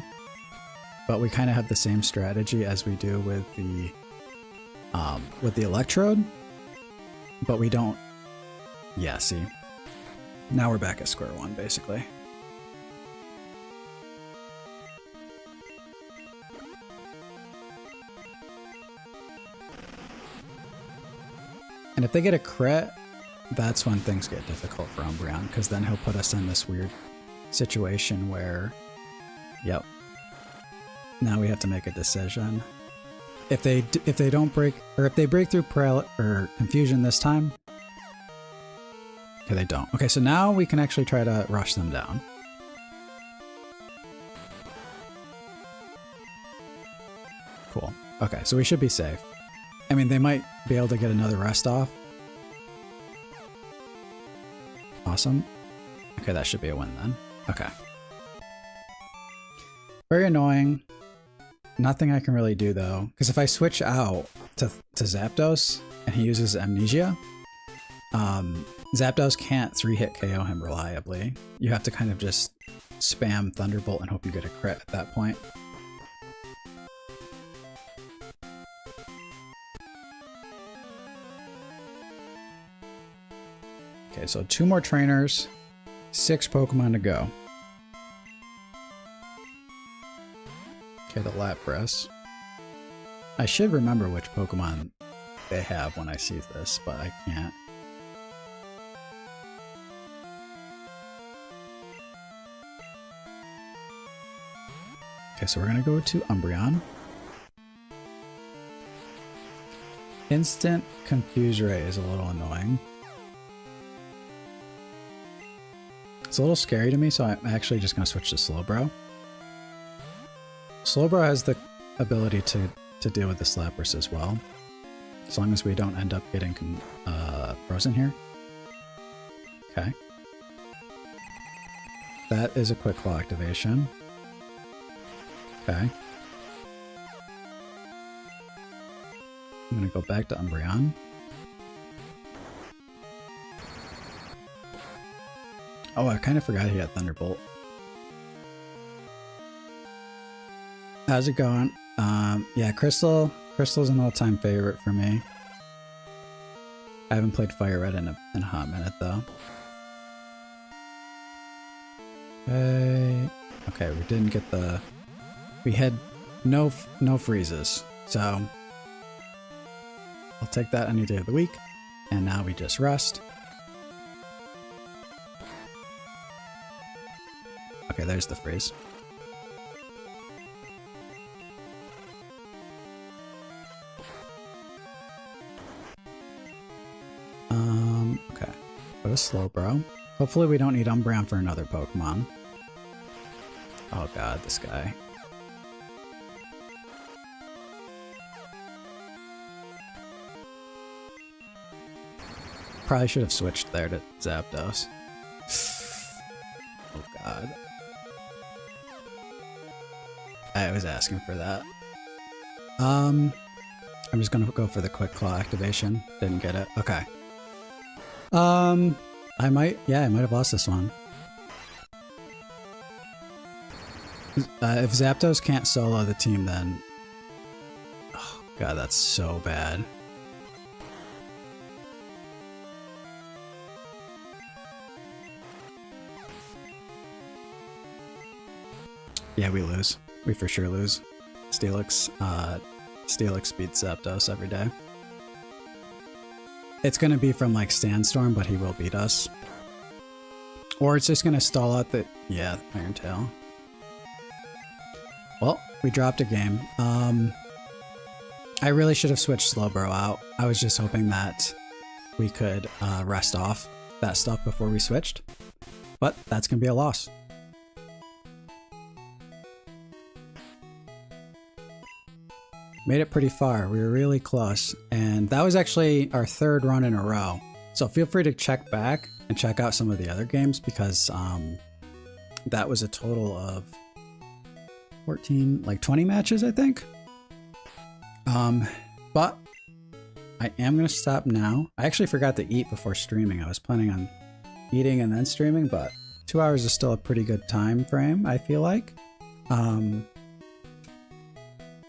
but we kind of have the same strategy as we do with the Electrode, but we don't. Yeah, see, now we're back at square one, basically. And if they get a crit, that's when things get difficult for Umbreon, because then he'll put us in this weird situation where, yep, now we have to make a decision. If they don't break, or if they break through Confusion this time, okay, they don't. Okay, so now we can actually try to rush them down. Cool. Okay, so we should be safe. I mean, they might be able to get another rest off. Awesome. Okay, that should be a win then. Okay. Very annoying. Nothing I can really do though, because if I switch out to Zapdos and he uses Amnesia, Zapdos can't 3-hit KO him reliably. You have to kind of just spam Thunderbolt and hope you get a crit at that point. Okay, so 2 more trainers, 6 Pokemon to go. Okay, the Lapras. I should remember which Pokemon they have when I see this, but I can't. Okay, so we're gonna go to Umbreon. Instant Confuse Ray is a little annoying. It's a little scary to me, so I'm actually just going to switch to Slowbro. Slowbro has the ability to deal with the Lapras as well, as long as we don't end up getting frozen here. Okay. That is a quick claw activation. Okay. I'm going to go back to Umbreon. Oh, I kind of forgot he had Thunderbolt. How's it going? Yeah, Crystal's an all-time favorite for me. I haven't played Fire Red in a hot minute though. Okay, we didn't get the. We had no freezes, so I'll take that any day of the week. And now we just rest. Okay, there's the freeze. Okay. Go to Slowbro. Hopefully we don't need Umbreon for another Pokemon. Oh god, this guy. Probably should have switched there to Zapdos. Oh god. I was asking for that. I'm just gonna go for the quick claw activation. Didn't get it. Okay. I might have lost this one. If Zapdos can't solo the team, then oh god, that's so bad. Yeah, we lose. We for sure lose. Steelix beats Zapdos every day. It's gonna be from like Sandstorm, but he will beat us. Or it's just gonna stall out the Iron Tail. Well, we dropped a game. I really should have switched Slowbro out. I was just hoping that we could rest off that stuff before we switched. But that's gonna be a loss. Made it pretty far. We were really close. And that was actually our 3rd run in a row. So feel free to check back and check out some of the other games because that was a total of 14, like 20 matches, I think. But I am going to stop now. I actually forgot to eat before streaming. I was planning on eating and then streaming, but 2 hours is still a pretty good time frame, I feel like.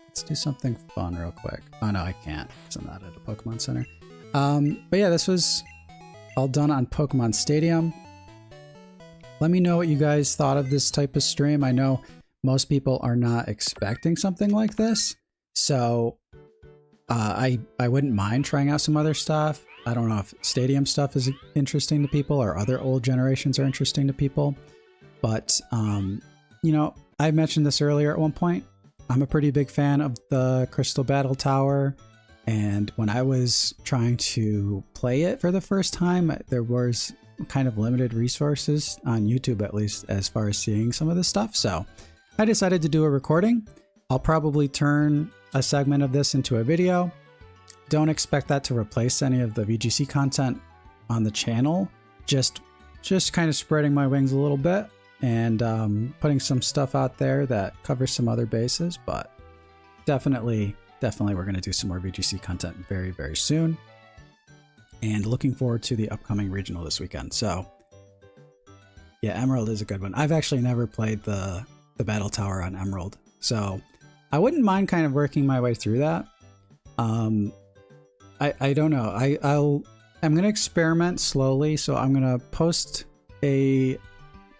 Let's do something fun real quick. Oh no, I can't because I'm not at a Pokemon Center. But yeah, this was all done on Pokemon Stadium. Let me know what you guys thought of this type of stream. I know most people are not expecting something like this, so I wouldn't mind trying out some other stuff. I don't know if Stadium stuff is interesting to people or other old generations are interesting to people, but you know, I mentioned this earlier at one point. I'm a pretty big fan of the Crystal Battle Tower, and when I was trying to play it for the first time, there was kind of limited resources on YouTube, at least as far as seeing some of this stuff. So I decided to do a recording. I'll probably turn a segment of this into a video. Don't expect that to replace any of the VGC content on the channel. Just kind of spreading my wings a little bit and putting some stuff out there that covers some other bases, but definitely we're going to do some more VGC content very, very soon. And looking forward to the upcoming regional this weekend. So yeah, Emerald is a good one. I've actually never played the Battle Tower on Emerald, so I wouldn't mind kind of working my way through that. I don't know. I'm going to experiment slowly. So I'm going to post a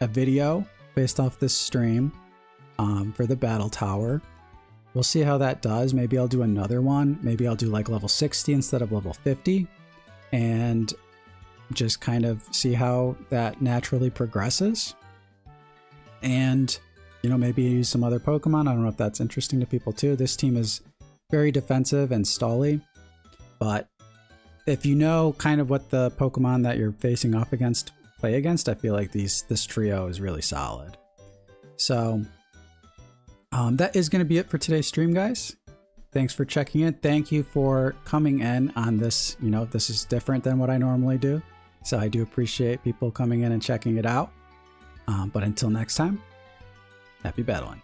video based off this stream for the Battle Tower. We'll see how that does. Maybe I'll do another one. Maybe I'll do like level 60 instead of level 50 and just kind of see how that naturally progresses. And, you know, maybe use some other Pokemon. I don't know if that's interesting to people too. This team is very defensive and stally, but if you know kind of what the Pokemon that you're facing off against play against, I feel like this trio is really solid. So that is going to be it for today's stream, guys. Thanks for checking in. Thank you for coming in on this. You know, this is different than what I normally do, so I do appreciate people coming in and checking it out. But until next time, happy battling.